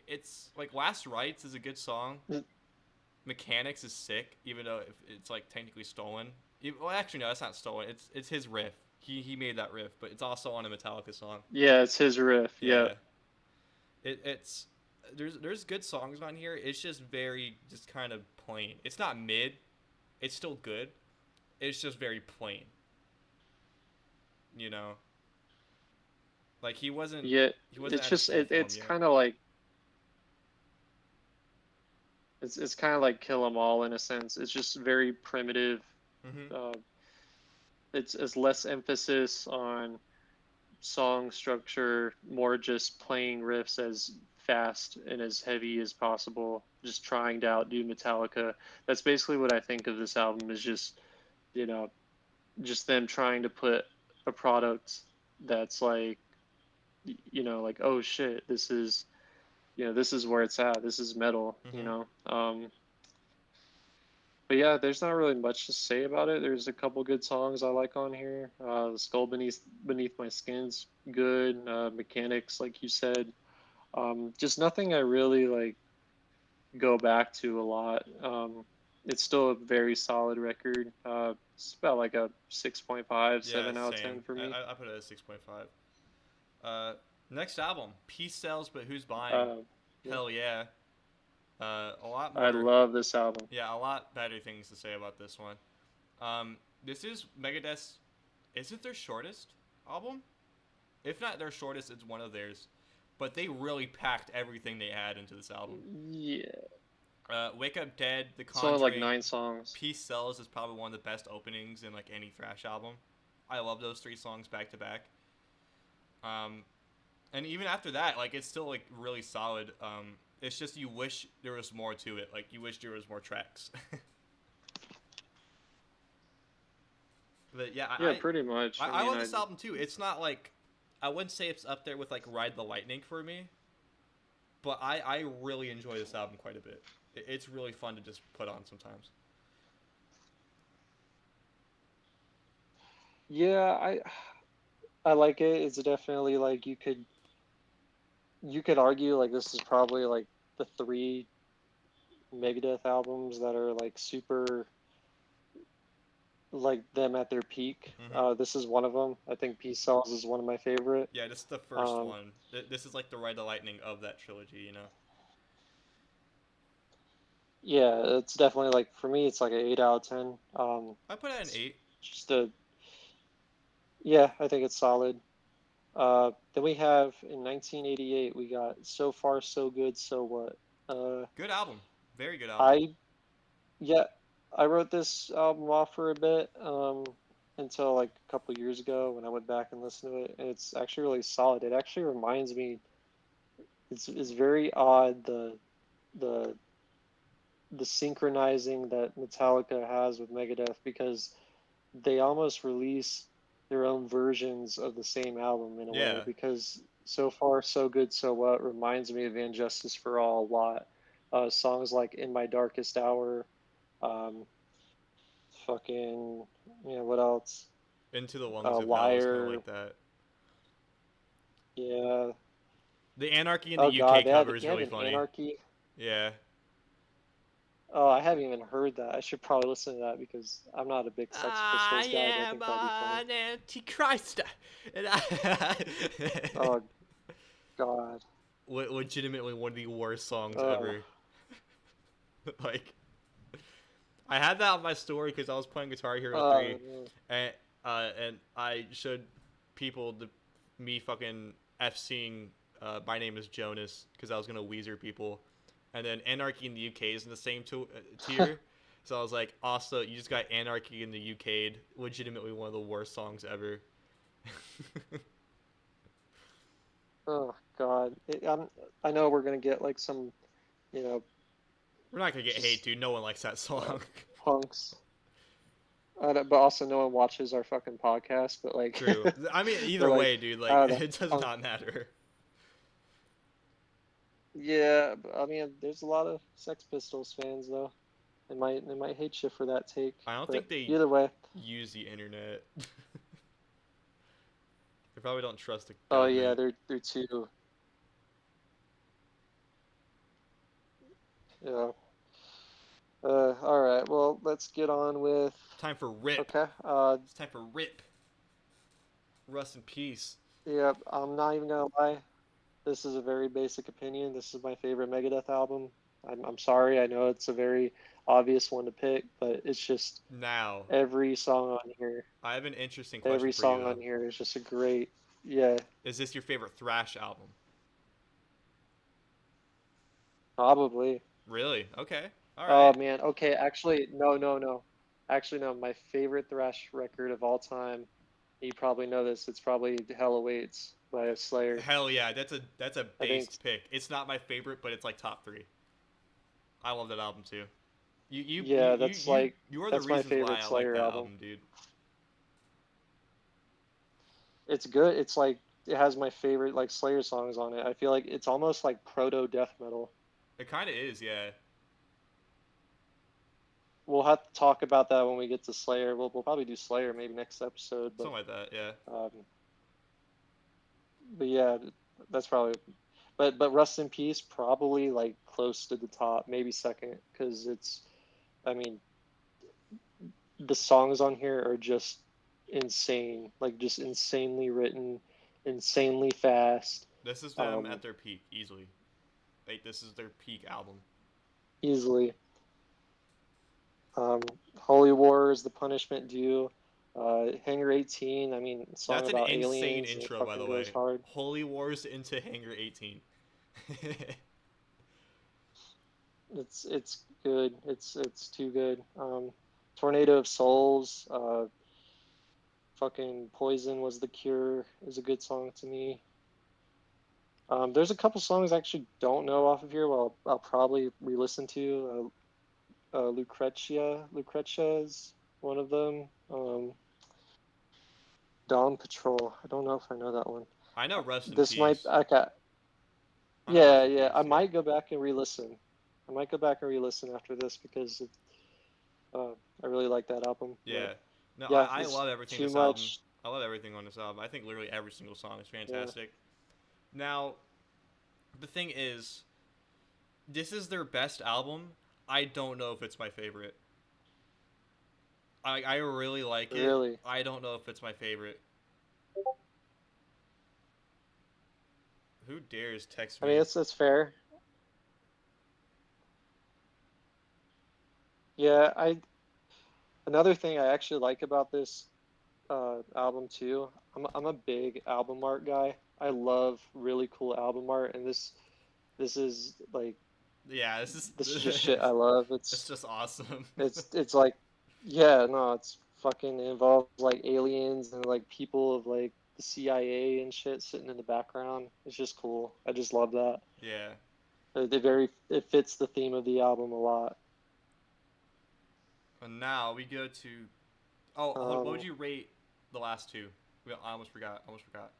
it's like "Last Rites" is a good song. "Mechanics" is sick, even though it's like technically stolen. Well, actually, no, that's not stolen. It's his riff. He made that riff, but it's also on a Metallica song. yeah, it's his riff. Yeah, Yeah, it's there's good songs on here. It's just very just kind of plain. It's not mid. It's still good. It's just very plain. You know, like yeah. he wasn't It's at his just full form it's yet. kind of like it's kind of like Kill 'Em All in a sense. It's just very primitive. Mhm. Uh, it's less emphasis on song structure, more just playing riffs as fast and as heavy as possible, just trying to outdo Metallica. That's basically what I think of this album is just, you know, just them trying to put a product that's like, like, oh shit, this is where it's at. This is metal. Mhm. But yeah, there's not really much to say about it. There's a couple good songs I like on here. The Skull Beneath My Skin's good. Mechanics, like you said. Just nothing I really like go back to a lot. It's still a very solid record. It's about like a 6.5, Yeah, 7 out of 10 same. for me. I put it at 6.5. Uh, Next album, "Peace Sells But Who's Buying?" Uh, yeah. Hell yeah. A lot I more. love this album. Yeah, a lot better things to say about this one. This is Megadeth's. Is it their shortest album? If not their shortest, it's one of theirs. But they really packed everything they had into this album. Yeah. "Wake Up Dead," "The It's only like Conjuring," 9 songs. "Peace Sells" is probably one of the best openings in like any thrash album. I love those three songs back to back. Um, and even after that, like it's still like really solid. It's just you wish there was more to it. Like you wish there was more tracks. But yeah, Yeah, pretty much. I I mean, love this album too. It's not like I wouldn't say it's up there with like "Ride the Lightning" for me, but I really enjoy this album quite a bit. It's really fun to just put on sometimes. Yeah, I like it. It's definitely like you could argue like this is probably like the three Megadeth albums that are like super like them at their peak. Hmm. This is one of them. I think Peace Cells is one of my favorite. Yeah, this is the first Um, one. This is like the Ride the Lightning of that trilogy, you know? yeah, it's definitely like for me, it's like an 8 out of 10. I put it at an It's 8. just a yeah, I think it's solid. Then we have in 1988, we got So Far So Good So What. Uh, Good album. Very good album. I yeah, I wrote this album off for a bit until like a couple years ago when I went back and listened to it, and it's actually really solid. It actually reminds me. It's very odd the the synchronizing that Metallica has with Megadeth because they almost release their own versions of the same album in a way Yeah. because So Far So Good So What reminds me of And Justice for All a lot. Songs like In My Darkest Hour, um, fucking what else? Into the Lungs of Hell is kind of Liar, like that. yeah. The Anarchy in the Oh UK God, cover is they have really an funny. Anarchy. Yeah. Oh, I haven't even heard that. I should probably listen to that because I'm not a big Sex I Pistols guy, but I am think that'll be funny. an antichrist. And Oh God. legitimately one of the worst songs Uh, ever. Like, I had that on my story because I was playing Guitar Hero 3, no. and I showed people me fucking FCing My Name is Jonas because I was gonna Weezer people, and then Anarchy in the UK is in the same tier. So I was like, also, you just got Anarchy in the UK, legitimately one of the worst songs ever. Oh God. I know we're gonna get like some, you know, We're not gonna get hate, just dude. No one likes that song. punks. But also, no one watches our fucking podcast. But like, True. I mean, they're either like, way, dude. I Like, don't know, it does punk. not matter. Yeah, I mean, there's a lot of Sex Pistols fans though. They might hate you for that take. I don't But think they either way, use the internet. They probably don't trust the oh yeah, government. they're too. Yeah. All right. Well, let's get on with. Time for Rip. Okay. It's time for Rip. Rust in peace. Yeah, I'm not even gonna lie. This is a very basic opinion. This is my favorite Megadeth album. I'm sorry. I know it's a very obvious one to pick, but it's just Now, every song on here. I have an interesting question Every for you, song though. on here is just a great. Yeah, Is this your favorite thrash album? probably. Really? Okay. All Oh right. man. Okay. Actually, no, no, no. Actually, no. My favorite thrash record of all time. You probably know this. It's probably Hell Awaits by Slayer. Hell yeah, that's a I think. based pick. It's not my favorite, but it's like top three. I love that album too. Yeah, that's like You are the that's my reasons why favorite I like Slayer that album. album, dude. It's good. It's like it has my favorite like Slayer songs on it. I feel like it's almost like proto death metal. It kind of is, yeah. We'll have to talk about that when we get to Slayer. We'll probably do Slayer maybe next episode, Something like that, yeah. um, but yeah, that's probably. But Rust in Peace probably like close to the top, maybe second, because it's. I mean, the songs on here are just insane, like just insanely written, insanely fast. This is them Um, at their peak, easily. Like this is their peak album. easily. Holy War is the punishment due. Hangar 18, I mean, a song That's an about insane aliens and it intro, by the fucking goes way. hard. Holy Wars into Hangar 18. It's good. It's too good. Tornado of Souls, fucking Poison was the Cure is a good song to me. There's a couple songs I actually don't know off of here. Well, I'll probably re-listen to. Lucretia is one of them. Dawn Patrol. I don't know if I know that one. I know Rest in This might Peace. okay. I know Rest Yeah, in yeah. I Peace, yeah. might go back and re-listen. I might go back and re-listen after this because uh, I really like that album. Yeah. No, Yeah, I it's love everything too this album. much. I love everything on this album. I think literally every single song is Yeah, fantastic. Now, the thing is, this is their best album. I don't know if it's my favorite. I really like it. really. I don't know if it's my favorite. Who dares text I mean, me? that's fair. Yeah, I another thing I actually like about this album too. I'm a big album art guy. I love really cool album art, and this is like Yeah, this is just shit I love. it's just awesome. It's like yeah, no, it's fucking it involves like aliens and like people of like the CIA and shit sitting in the background. It's just cool. I just love that. Yeah. It fits the theme of the album a lot. And now we go to. Oh, what would Um, you rate the last two? I almost forgot. Almost forgot.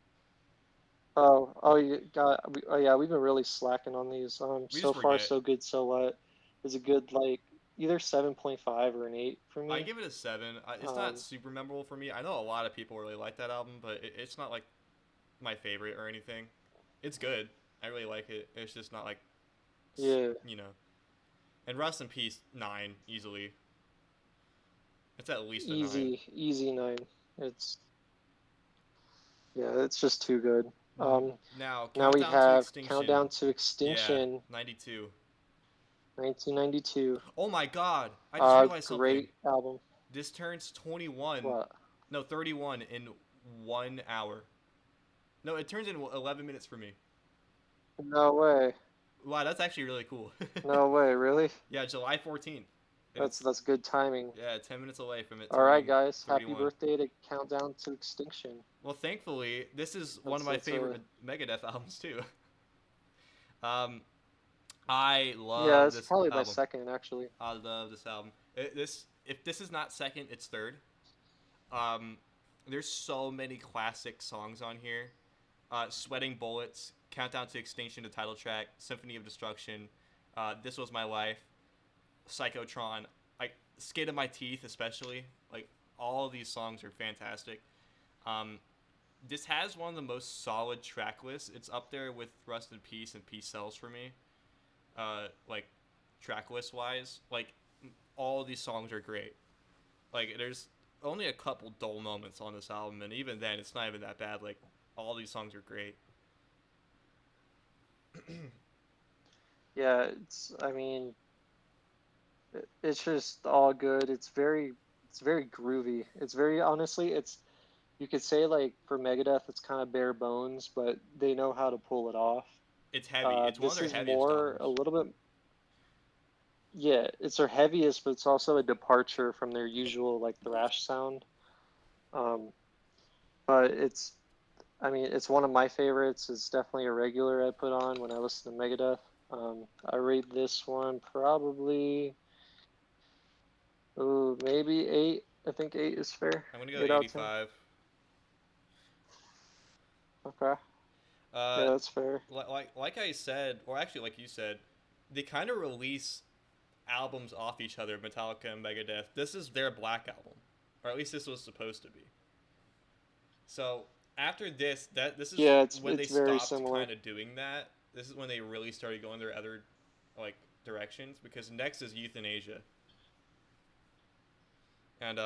you got. Oh yeah, we've been really slacking on these. We just So far forget. so good. So what? Is a good like either 7.5 or an 8 for I me. give it a 7. It's not Um, super memorable for me. I know a lot of people really like that album, but it's not like my favorite or anything. It's good. I really like it. It's just not like, yeah, you know. And Rust in Peace 9 easily. It's at least a 9. easy 9. It's it's just too good. Now Now we Countdown to have Extinction. Countdown to Yeah, Extinction, 92. 1992. Oh my God! I just realized something. Great album. This turns 21. What? No, 31 in 1 hour. No, it turns in 11 minutes for me. No way. Wow, that's actually really cool. No way, really? Yeah, July 14th. And it's, That's good timing. yeah, 10 minutes away from it All right, turning guys. Happy 31. birthday to Countdown to Extinction. Well, thankfully, this is one of my That's a favorite Megadeth albums, too. Um, I yeah, love it's this probably my album. second actually. I love this album. If this is not second, it's third. There's so many classic songs on here. Sweating Bullets, Countdown to Extinction, the title track, Symphony of Destruction, This Was My Life, Psychotron, like Skin of My Teeth, especially. Like all of these songs are fantastic. Um, this has one of the most solid track lists. It's up there with Rust in Peace and Peace Sells for me. Like track list wise, like all of these songs are great. Like there's only a couple dull moments on this album, and even then, it's not even that bad. Like all these songs are great. Yeah, it's I mean, it's just all good. It's very groovy. It's very honestly, it's you could say like for Megadeth it's kind of bare bones, but they know how to pull it off. It's heavy. It's one of This their is heaviest more albums. a little bit yeah, it's their heaviest, but it's also a departure from their usual like thrash sound. Um, but I mean, it's one of my favorites. It's definitely a regular I put on when I listen to Megadeth. I rate this one probably, ooh, maybe 8. I think 8 is fair. I'm gonna go 8 out of 10. 85. Okay. Uh, Yeah, that's fair. like I said, or actually like you said, they kind of release albums off each other. Metallica and Megadeth. This is their Black album, or at least this was supposed to be. So after this is Yeah, when they it's very stopped similar. kind of doing that. This is when they really started going their other like directions, because next is Euthanasia. And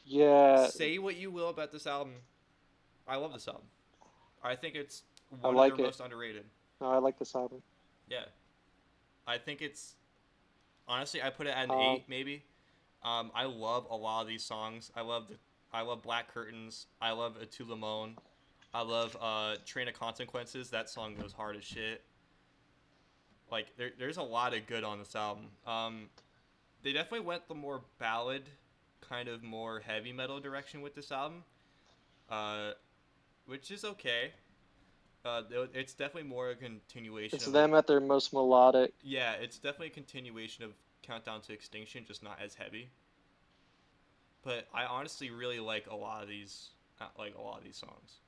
Yeah, say what you will about this album, I love this album. I think it's I one of their like it. most underrated. No, I like this album. Yeah, I think it's honestly I put it at an Um, 8 maybe. I love a lot of these songs. I love Black Curtains. I love A To Limon. I love Train of Consequences. That song goes hard as shit. Like there's a lot of good on this album. They definitely went the more ballad, kind of more heavy metal direction with this album, uh, which is okay. It's definitely more a continuation it's of a them at their most melodic. yeah. It's definitely a continuation of Countdown to Extinction, just not as heavy. But I honestly really like a lot of these songs.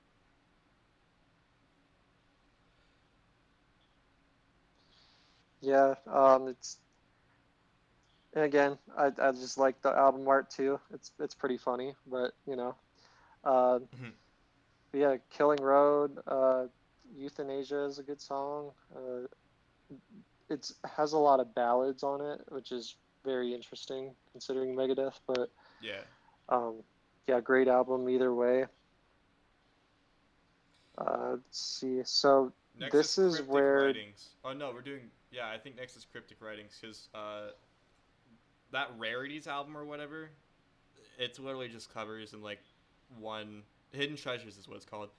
Yeah, And again, I just like the album art too. It's pretty funny, but you know, uh, but yeah, Killing Road, Euthanasia is a good song. It has a lot of ballads on it, which is very interesting considering Megadeth. But Yeah. um, yeah, great album either way. Let's see. So Next is this is Cryptic where Writings. Oh no, we're doing. Yeah, I think next is Cryptic Writings because that Rarities album or whatever, it's literally just covers and like one Hidden Treasures is what it's called.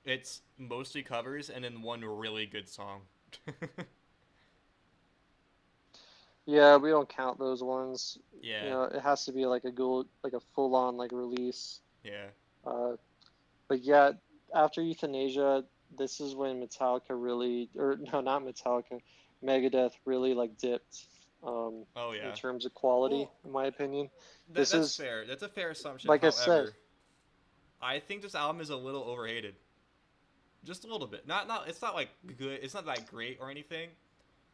It's mostly covers and then one really good song. yeah, we don't count those ones. You Yeah, know, it has to be like a gold, like a full on like release. yeah. Uh, but yeah, after Euthanasia, this is when Metallica really, or no, not Metallica, Megadeth really like dipped Oh in yeah. terms of quality, Well, in my opinion. that This that's is, fair. That's a fair assumption. like I said, However, I think this album is a little overhated. Just a little bit. Not. It's not like good. It's not that great or anything.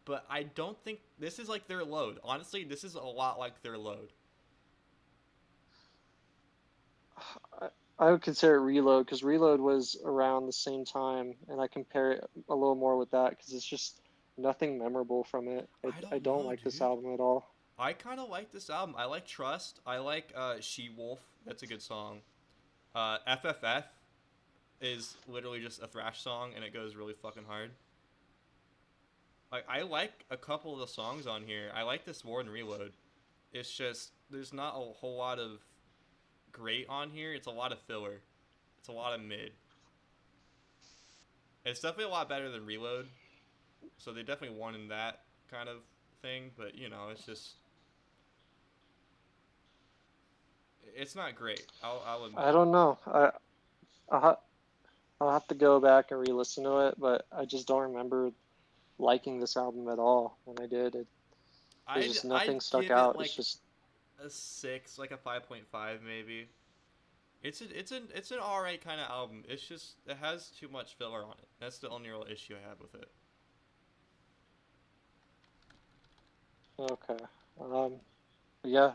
But I don't think this is like their load. Honestly, this is a lot like their load. I, I would consider it Reload because Reload was around the same time, and I compare it a little more with that because it's just nothing memorable from it. I I don't don't know, like this dude. album at all. I kind of like this album. I like Trust. I like She Wolf. That's a good song. FFF is literally just a thrash song, and it goes really fucking hard. Like I like a couple of the songs on here. I like this more than Reload. It's just there's not a whole lot of great on here. It's a lot of filler. It's a lot of mid. It's definitely a lot better than Reload. So they definitely won in that kind of thing. But you know, it's just it's not great. I'll I admit. don't know. I'll, ha- I'll have to go back and re-listen to it, but I just don't remember liking this album at all when I did. There's just I'd nothing stuck give it out. It's like just a 6, like a 5.5 maybe. It's an alright kind of album. It's just it has too much filler on it. That's the only real issue I have with it. okay. Um, yeah,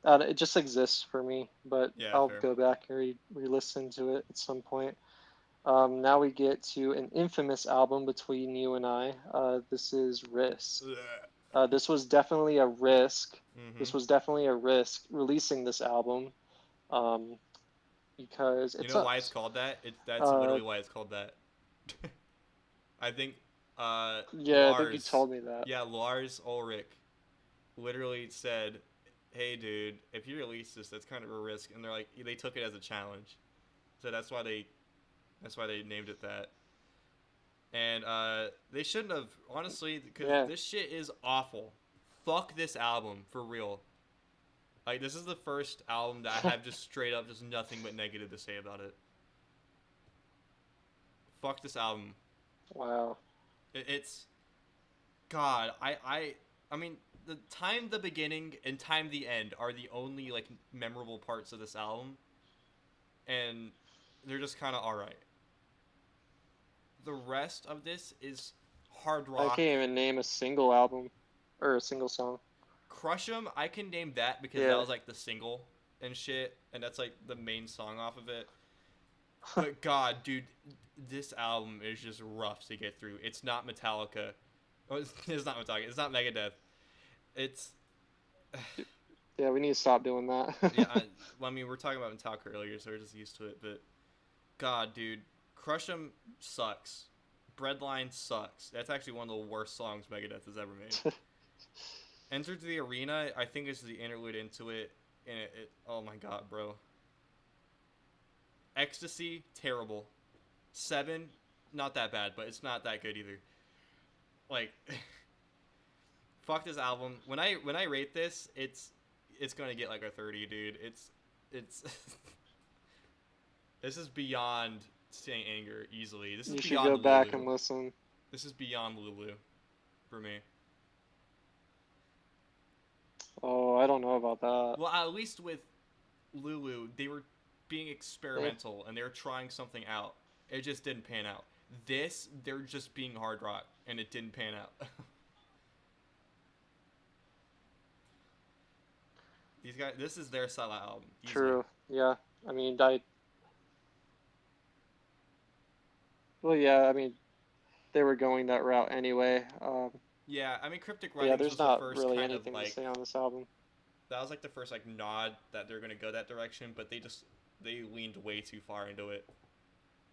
it just exists for me, but Yeah, I'll fair. go back and re-listen to it at some point. Now we get to an infamous album between you and I. This is Risk. This was definitely a risk. Mm-hmm. This was definitely a risk releasing this album um, because You it know why it's sucks. called that? That's Uh, literally why it's called that. I think yeah, I think you Lars, told me that. yeah, Lars Ulrich literally said, "Hey, dude, if you release this, that's kind of a risk." And they're like, they took it as a challenge, so that's why they named it that. And they shouldn't have, honestly, because Yeah. this shit is awful. Fuck this album for real. Like this is the first album that I have just straight up just nothing but negative to say about it. Fuck this album. Wow. It's God. I mean the time the beginning and time the end are the only like memorable parts of this album, and they're just kind of all right. The rest of this is hard I rock. can't even name a single album or a single song. Crush 'em, I can name that because that Yeah. was like the single and shit, and that's like the main song off of it. But God, dude, this album is just rough to get through. It's not Metallica. Oh, it's not Metallica. It's not Megadeth. It's Yeah, we need to stop doing yeah. that. Well, I mean, we're talking about Metallica earlier, so we're just used to it. But God, dude, Crush 'em sucks. Breadline sucks. That's actually one of the worst songs Megadeth has ever made. Enter to the Arena, I think is the interlude into it, and oh my God, bro. Ecstasy, terrible. Seven, not that bad, but it's not that good either. Like, fuck this album. When I rate this, it's gonna get like a 30, dude. It's this is beyond Saint Anger easily. This is You should go beyond back and Lulu. listen. This is beyond Lulu for me. Oh, I don't know about that. Well, at least with Lulu, they were being Eh, experimental and they were trying something out. It just didn't pan out. This, they're just being hard rock, and it didn't pan out. These guys, this is their sellout album. Easily. True. Yeah. I mean, well, yeah. I mean, they were going that route anyway. Yeah, I mean, Cryptic Yeah. Writings There's was the not first really kind of anything to like say on this album. that was like the first like nod that they're gonna go that direction, but they leaned way too far into it.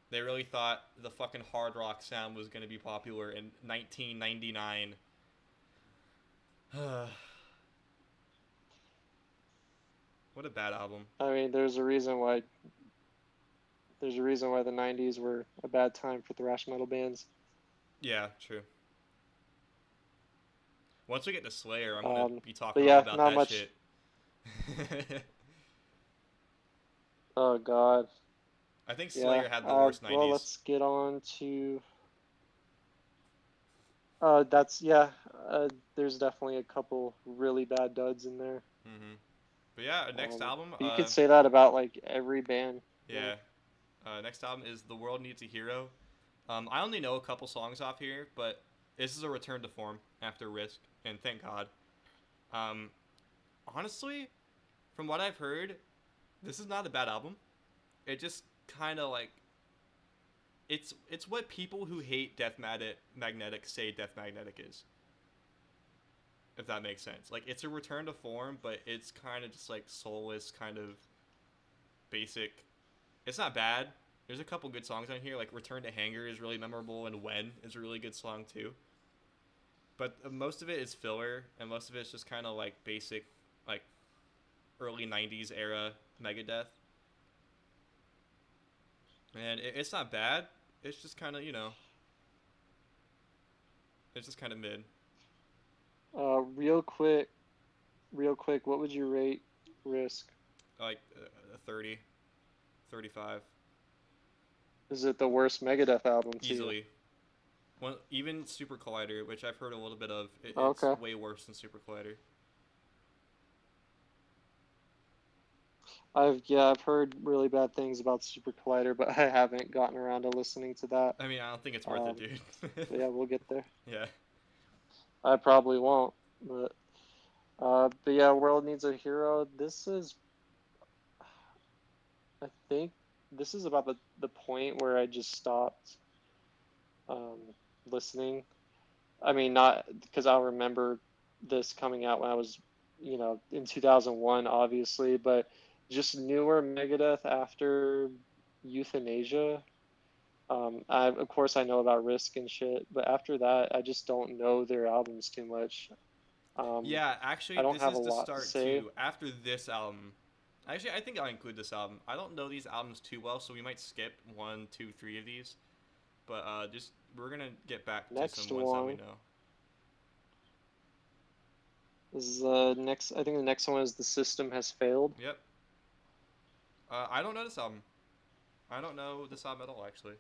They really thought the fucking hard rock sound was gonna be popular in 1999. What a bad album. I mean, there's a reason why. There's a reason why the '90s were a bad time for thrash metal bands. Yeah, true. Once we get to Slayer, I'm gonna be But talking all yeah, about not that much. shit. Oh God. I think Yeah. Slayer had the worst Well, 90s. let's get on to. That's yeah. There's definitely a couple really bad duds in there. But yeah, next album. But you could say that about like every band. Yeah. Next album is The World Needs a Hero. I only know a couple songs off here, but this is a return to form after Risk, and thank God. Honestly, from what I've heard, this is not a bad album. It just kind of like it's what people who hate Magnetic say Death Magnetic is. If that makes sense. Like, it's a return to form, but it's kind of just like soulless, kind of basic. It's not bad. There's a couple good songs on here. Like Return to Hanger is really memorable, and When is a really good song too. But most of it is filler, and most of it's just kind of like basic, like early '90s era Megadeth. And it's not bad. It's just kind of, it's just kind of mid. Real quick, what would you rate Risk? Like a 30, 35. Is it the worst Megadeth album to Easily. you? Well, even Super Collider, which I've heard a little bit of, it's Okay. way worse than Super Collider. I've heard really bad things about Super Collider, but I haven't gotten around to listening to that. I mean, I don't think it's worth it, dude. But yeah, we'll get there. Yeah. I probably won't, but yeah, World Needs a Hero. I think this is about the point where I just stopped listening. I mean, not because I'll remember this coming out when I was, in 2001, obviously, but just newer Megadeth after Euthanasia. Of course I know about Risk and shit, but after that, I just don't know their albums too much. Yeah, I actually, don't this have a is the lot to start say. too. After this album, actually, I think I'll include this album. I don't know these albums too well, so we might skip 1, 2, 3 of these. But just we're gonna get back to Next some ones that we one know. is next. I think the next one is The System Has Failed. Yep. I don't know this album. I don't know this album at all, actually.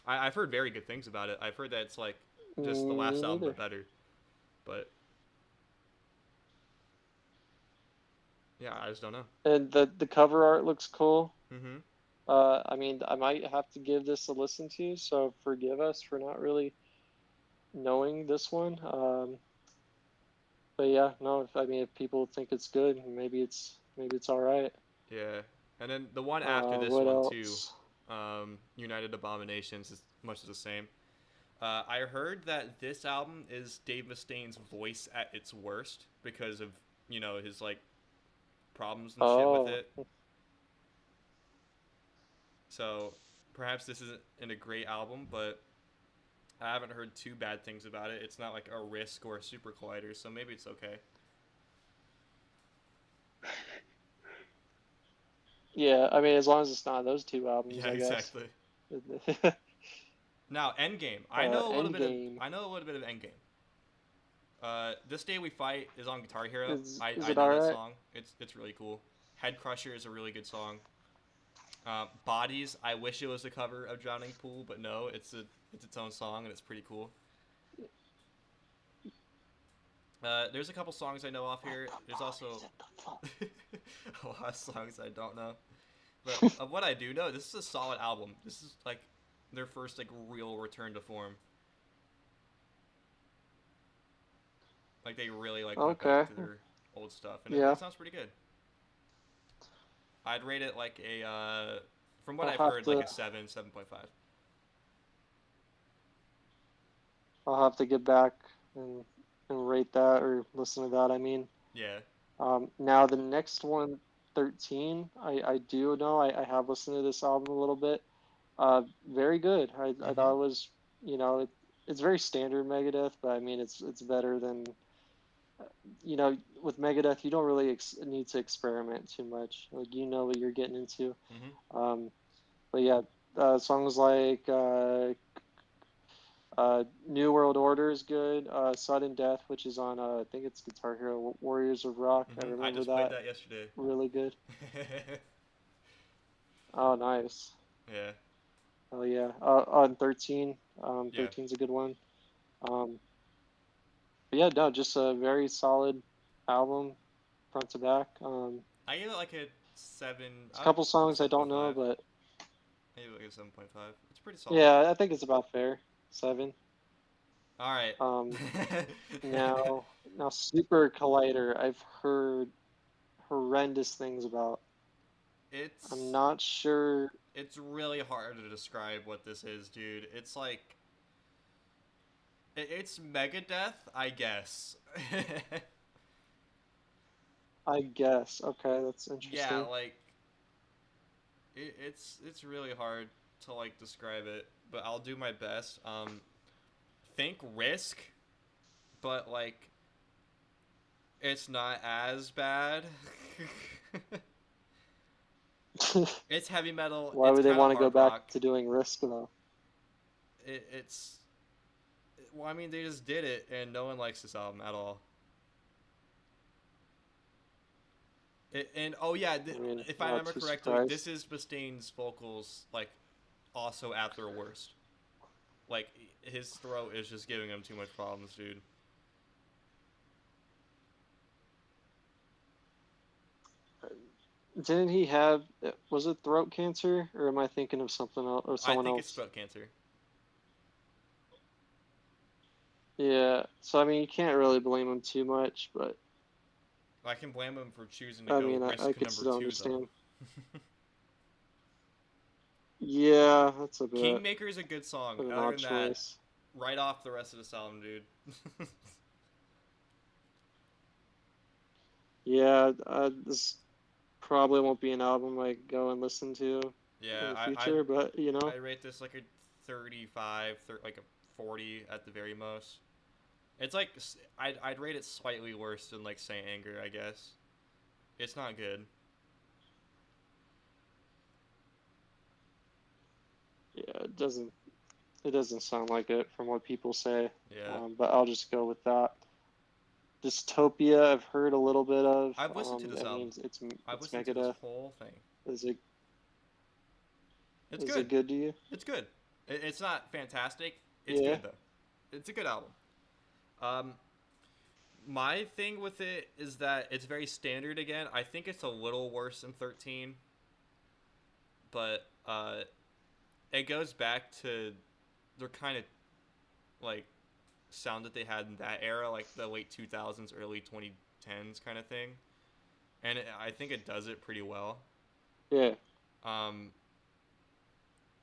I've heard very good things about it. I've heard that it's like just the last Me album neither. but better. But yeah, I just don't know. And the cover art looks cool. Mm-hmm. I mean, I might have to give this a listen to, so forgive us for not really knowing this one. But yeah, no, if people think it's good, maybe it's all right. Yeah, and then the one after this What one too, else? United Abominations is much the same. I heard that this album is Dave Mustaine's voice at its worst because of his like problems and shit with Oh, it. So perhaps this isn't a great album, but I haven't heard too bad things about it. It's not like a Risk or a Super Collider, so maybe it's okay. yeah. I mean, as long as it's not those two albums, Yeah, I guess. exactly. Now, Endgame. I know a little bit of Endgame. Endgame. This Day We Fight is on Guitar Hero. Is I it know all that right? song. It's really cool. Head Crusher is a really good song. Bodies. I wish it was a cover of Drowning Pool, but no, it's its own song and it's pretty cool. There's a couple songs I know off here. There's also a lot of songs I don't know. But of what I do know, this is a solid album. This is like their first like real return to form. Like they really like went Okay. back to their old stuff, and Yeah. it sounds pretty good. I'd rate it like a, from what I'll I've have heard, like to a 7, 7.5. I'll have to get back and rate that or listen to that. I mean, Yeah. now the next one, 13. I do know I have listened to this album a little bit. Very good. I Mm-hmm. thought it was, it's very standard Megadeth, but I mean it's better than, with Megadeth you don't really need to experiment too much. Like you know what you're getting into. Mm-hmm. Um, but yeah, songs like New World Order is good. Sudden Death, which is on I think it's Guitar Hero Warriors of Rock. I I remember just played that. that yesterday. Really good. Oh, nice. Yeah. Oh yeah. On 13. Yeah. 13's a good one. Um, but yeah, no, just a very solid album, front to back. I give it like a 7, It's a couple songs I don't know, 7.5. but I give it like a 7.5. It's pretty solid. yeah, I think it's about fair. 7. All right. Um, now Super Collider, I've heard horrendous things about. I'm it's not sure. it's really hard to describe what this is, dude. It's like it's Megadeth, I guess. I guess. Okay, that's Yeah, interesting. like it's really hard to like describe it, but I'll do my best. Think Risk, but like it's not as bad. It's heavy metal. Why It's would they kind of want to go hard back rock. to doing Risk though? It's well, I mean, they just did it, and no one likes this album at all. And oh yeah, I mean, if I not remember too correctly, this surprised. is Mustaine's vocals, like also at their worst. Like his throat is just giving him too much problems, dude. Didn't he have? Was it throat cancer, or am I thinking of something else or I someone think it's else? throat cancer. Yeah. So I mean, you can't really blame him too much, but I can blame him for choosing to I go mean, I Risk could number still two though. understand. Yeah, that's a bit Kingmaker is a good song. of an Other odd than that, choice. write off the rest of this album, dude. Yeah, this probably won't be an album I go and listen to in Yeah, the I future, but I rate this like a 35, like a 40 at the very most. It's like I'd rate it slightly worse than like Saint Anger, I guess. It's not good. yeah, it doesn't sound like it from what people say. Yeah, But I'll just go with that. Dystopia, I've heard a little bit of. I've listened to this I album. mean, it's I've it's listened to this Megadeth. whole thing. Is it It's is it good. good to you? It's good. It's not fantastic. It's Yeah. good though. It's a good album. Um, my thing with it is that it's very standard again. I think it's a little worse than 13, but it goes back to their kind of like sound that they had in that era, like the late 2000s, early 2010s kind of thing. And I think it does it pretty well. Yeah. Um,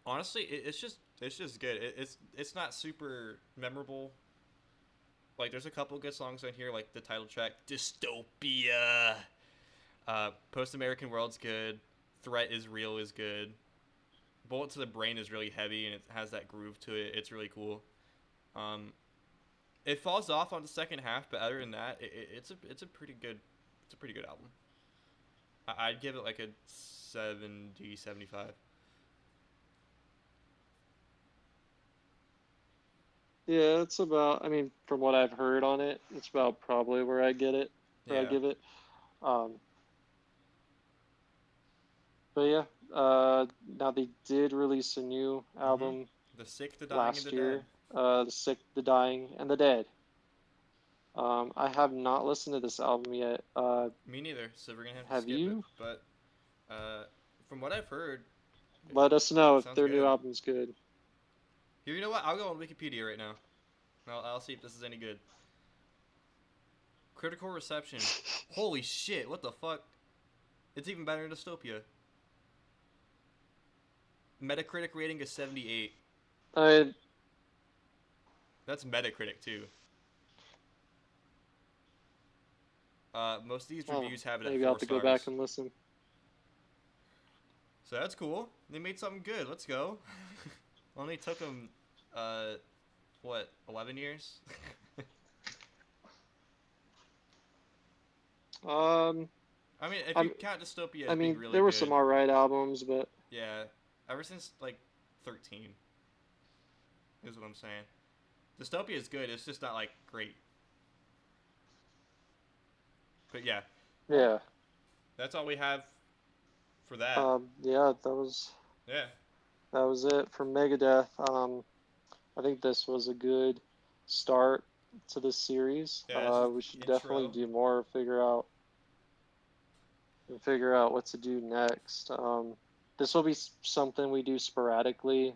honestly, it's just good. It's not super memorable. Like there's a couple good songs on here, like the title track "Dystopia." Post American World's good. Threat is Real is good. Bullet to the Brain is really heavy and it has that groove to it. It's really cool. Um, it falls off on the second half, but other than that, it's a pretty good album. I'd give it like a 70, 75. Yeah, it's about, I mean, from what I've heard on it, it's about probably where I Yeah. give it. Um, but yeah, now they did release a new Mm-hmm. album The Sick, the Dying, and the last Dead. year, The Sick, the Dying, and the Dead. I have not listened to this album yet. Me neither, so we're gonna have to Have skip it. you? But uh, from what I've heard, Let us know it if sounds their new good. album's good. Here, you know what? I'll go on Wikipedia right now. I'll see if this is any good. Critical reception. Holy shit! What the fuck? It's even better than Dystopia. Metacritic rating is 78. I That's Metacritic too. Most of these reviews have it at maybe I'll 4 have to go stars. back and listen. So that's cool. They made something good. Let's go. Only took them, 11 years? I mean, if you count Dystopia as being really there were good, some alright albums, but yeah, ever since like 13, is what I'm saying. Dystopia is good. It's just not like great. But yeah, yeah, that's all we have for that. yeah, Yeah. that was it for Megadeth. I think this was a good start to this series. Yeah, We should intro. definitely do more. Figure out what to do next. This will be something we do sporadically,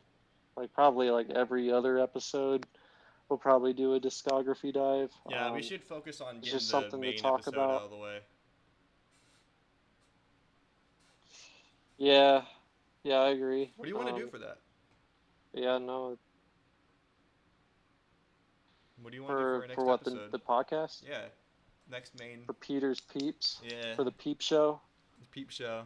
like probably like every other episode. We'll probably do a discography dive. Yeah, we should focus on it's getting just the something to main talk episode about. out of the way. Yeah, I agree. What do you want to do for that? Yeah, no. What do you want to do for our next For what episode? the podcast? Yeah, next main. For Peter's Peeps. Yeah. For the Peep Show. The Peep Show.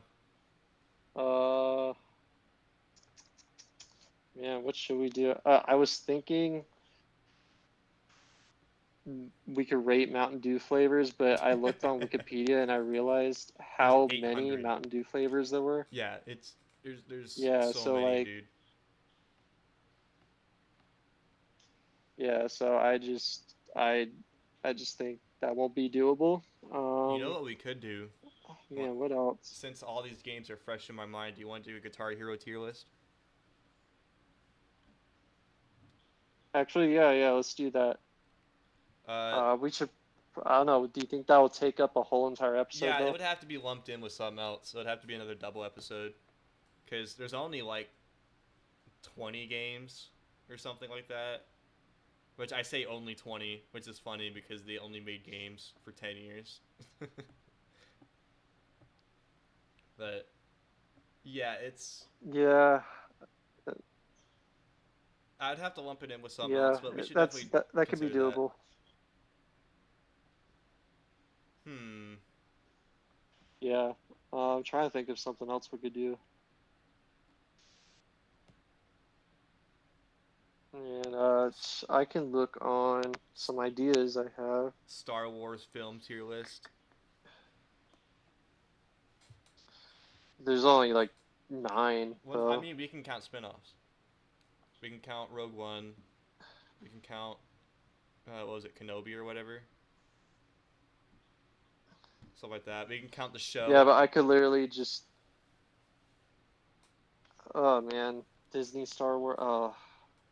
Man, what should we do? I was thinking we could rate Mountain Dew flavors, but I looked on Wikipedia and I realized how many Mountain Dew flavors there were. Yeah, there's so many, like, dude. Yeah, so I just think that won't be doable. You know what we could do? Man, what else? Since all these games are fresh in my mind, do you want to do a Guitar Hero tier list? Actually, yeah, let's do that. We should. I don't know. Do you think that will take up a whole entire episode? Yeah, though? it would have to be lumped in with something else. So it'd have to be another double episode, because there's only like 20 games or something like that. Which I say only 20, which is funny because they only made games for 10 years. But yeah, it's. Yeah. I'd have to lump it in with something else, but we should that definitely could be doable. Yeah. I'm trying to think of something else we could do. And I can look on some ideas I have. Star Wars film tier list. There's only like 9. Well, I mean, we can count spin-offs. We can count Rogue One. We can count, what was it, Kenobi or whatever. Stuff like that. We can count the show. Yeah, but I could literally just. Oh man, Disney Star Wars. Oh,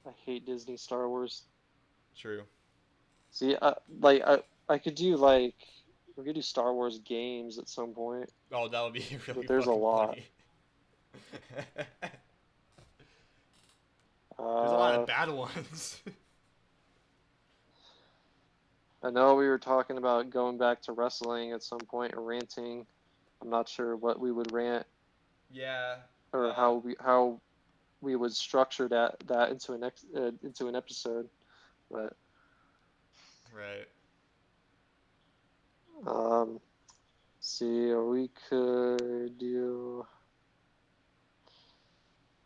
I hate Disney Star Wars. True. See, I could do like we could do Star Wars games at some point. Oh, that would be really. But there's a lot. Funny. There's a lot of bad ones. I know we were talking about going back to wrestling at some point or ranting. I'm not sure what we would rant. Yeah. Or how we would structure that into an episode, but. Right. See, we could do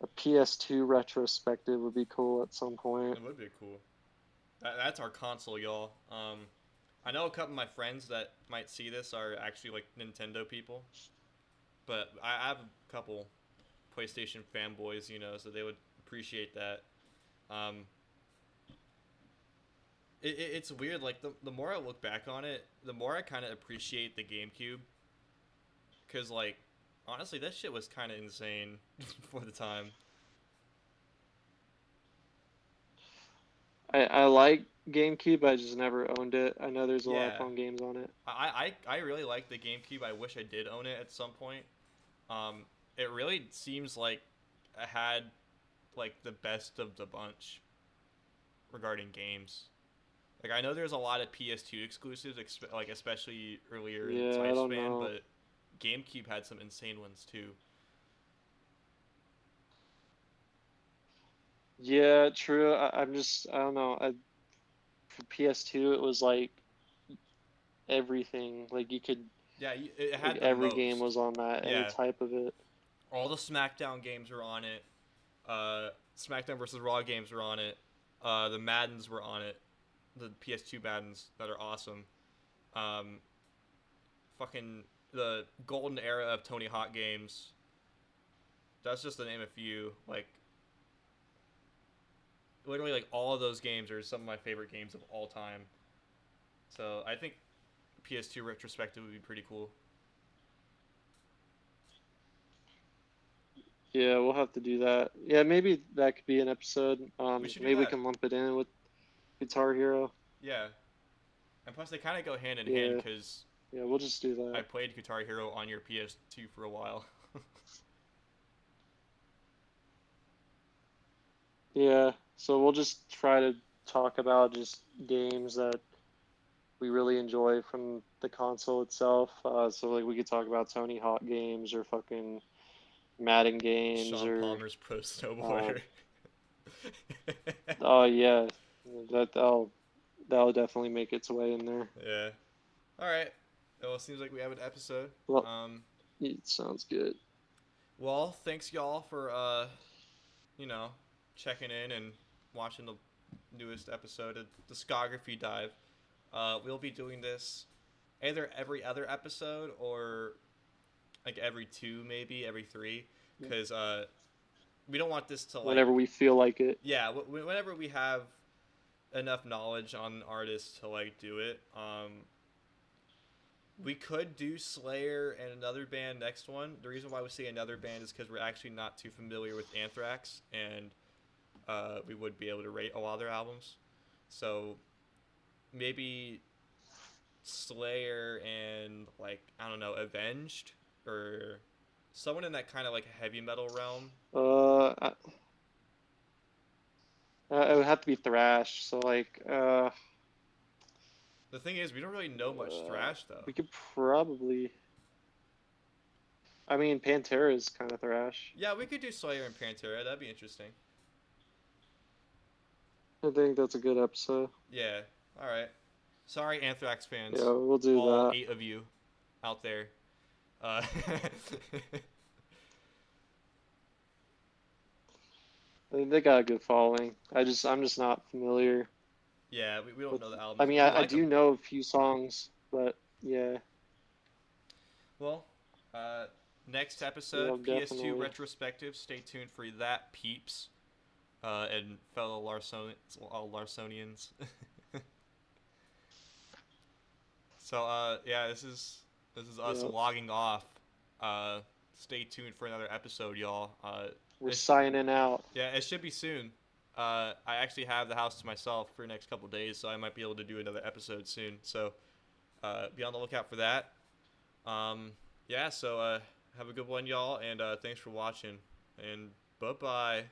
a PS2 retrospective would be cool at some point. It would be cool. That's our console, y'all. I know a couple of my friends that might see this are actually like Nintendo people, but I have a couple PlayStation fanboys, so they would appreciate that. It's weird. Like the more I look back on it, the more I kind of appreciate the GameCube, because like honestly, that shit was kind of insane for the time. I like GameCube. I just never owned it. I know there's a lot of fun games on it. I really like the GameCube. I wish I did own it at some point. It really seems like I had like the best of the bunch regarding games. Like I know there's a lot of PS2 exclusives, like especially earlier in its lifespan, but GameCube had some insane ones too. Yeah, true. I don't know. For PS2, it was like everything. Like you could, Yeah, it like had the every game most. was on that, any Yeah, type of it. all the SmackDown games were on it. SmackDown versus Raw games were on it. The Maddens were on it. The PS2 Maddens that are awesome. Um, fucking the golden era of Tony Hawk games. That's just to name a few. Like literally, like all of those games are some of my favorite games of all time. So I think PS2 retrospective would be pretty cool. Yeah, we'll have to do that. Yeah, maybe that could be an episode. We should do Maybe we that. can lump it in with Guitar Hero. Yeah, and plus they kind of go hand in hand Yeah, because yeah, we'll just do I that. played Guitar Hero on your PS2 for a while. Yeah, so we'll just try to talk about just games that we really enjoy from the console itself. So like we could talk about Tony Hawk games or fucking Madden games Sean or Palmer's Pro um, Snowboarder. oh yeah, that'll definitely make its way in there. Yeah. All right. Well, it seems like we have an episode. Well, Um, it sounds good. well, thanks y'all for you know, checking in and watching the newest episode of Discography Dive. We'll be doing this either every other episode or like every two, maybe every three, because we don't want this to like Whenever we feel like it. yeah, whenever we have enough knowledge on artists to like do it. We could do Slayer and another band next one. The reason why we say another band is because we're actually not too familiar with Anthrax, and we would be able to rate a lot of their albums. So maybe Slayer and like I don't know, Avenged or someone in that kind of like heavy metal realm. Uh, it would have to be thrash. So like, The thing is, we don't really know much thrash though. we could probably. I mean, Pantera is kind of thrash. Yeah, we could do Slayer and Pantera. That'd be interesting. I think that's a good episode. Yeah. All right. Sorry, Anthrax Yeah, fans, we'll do all that. 8 of you out there. Uh, They got a good following. I'm just not familiar yeah, we don't with. know the I albums, mean, but we I like do them. know a few songs, but yeah, Well, next yeah, episode, PS2 definitely. retrospective. Stay tuned for that, peeps, and fellow Larsonians. So, yeah, this is us Yeah, logging off. Uh, stay tuned for another episode, y'all. we're It's signing out. Yeah, it should be soon. I actually have the house to myself for the next couple days, so I might be able to do another episode soon. So be on the lookout for that. Um, yeah, so have a good one, y'all, and thanks for watching. And bye bye.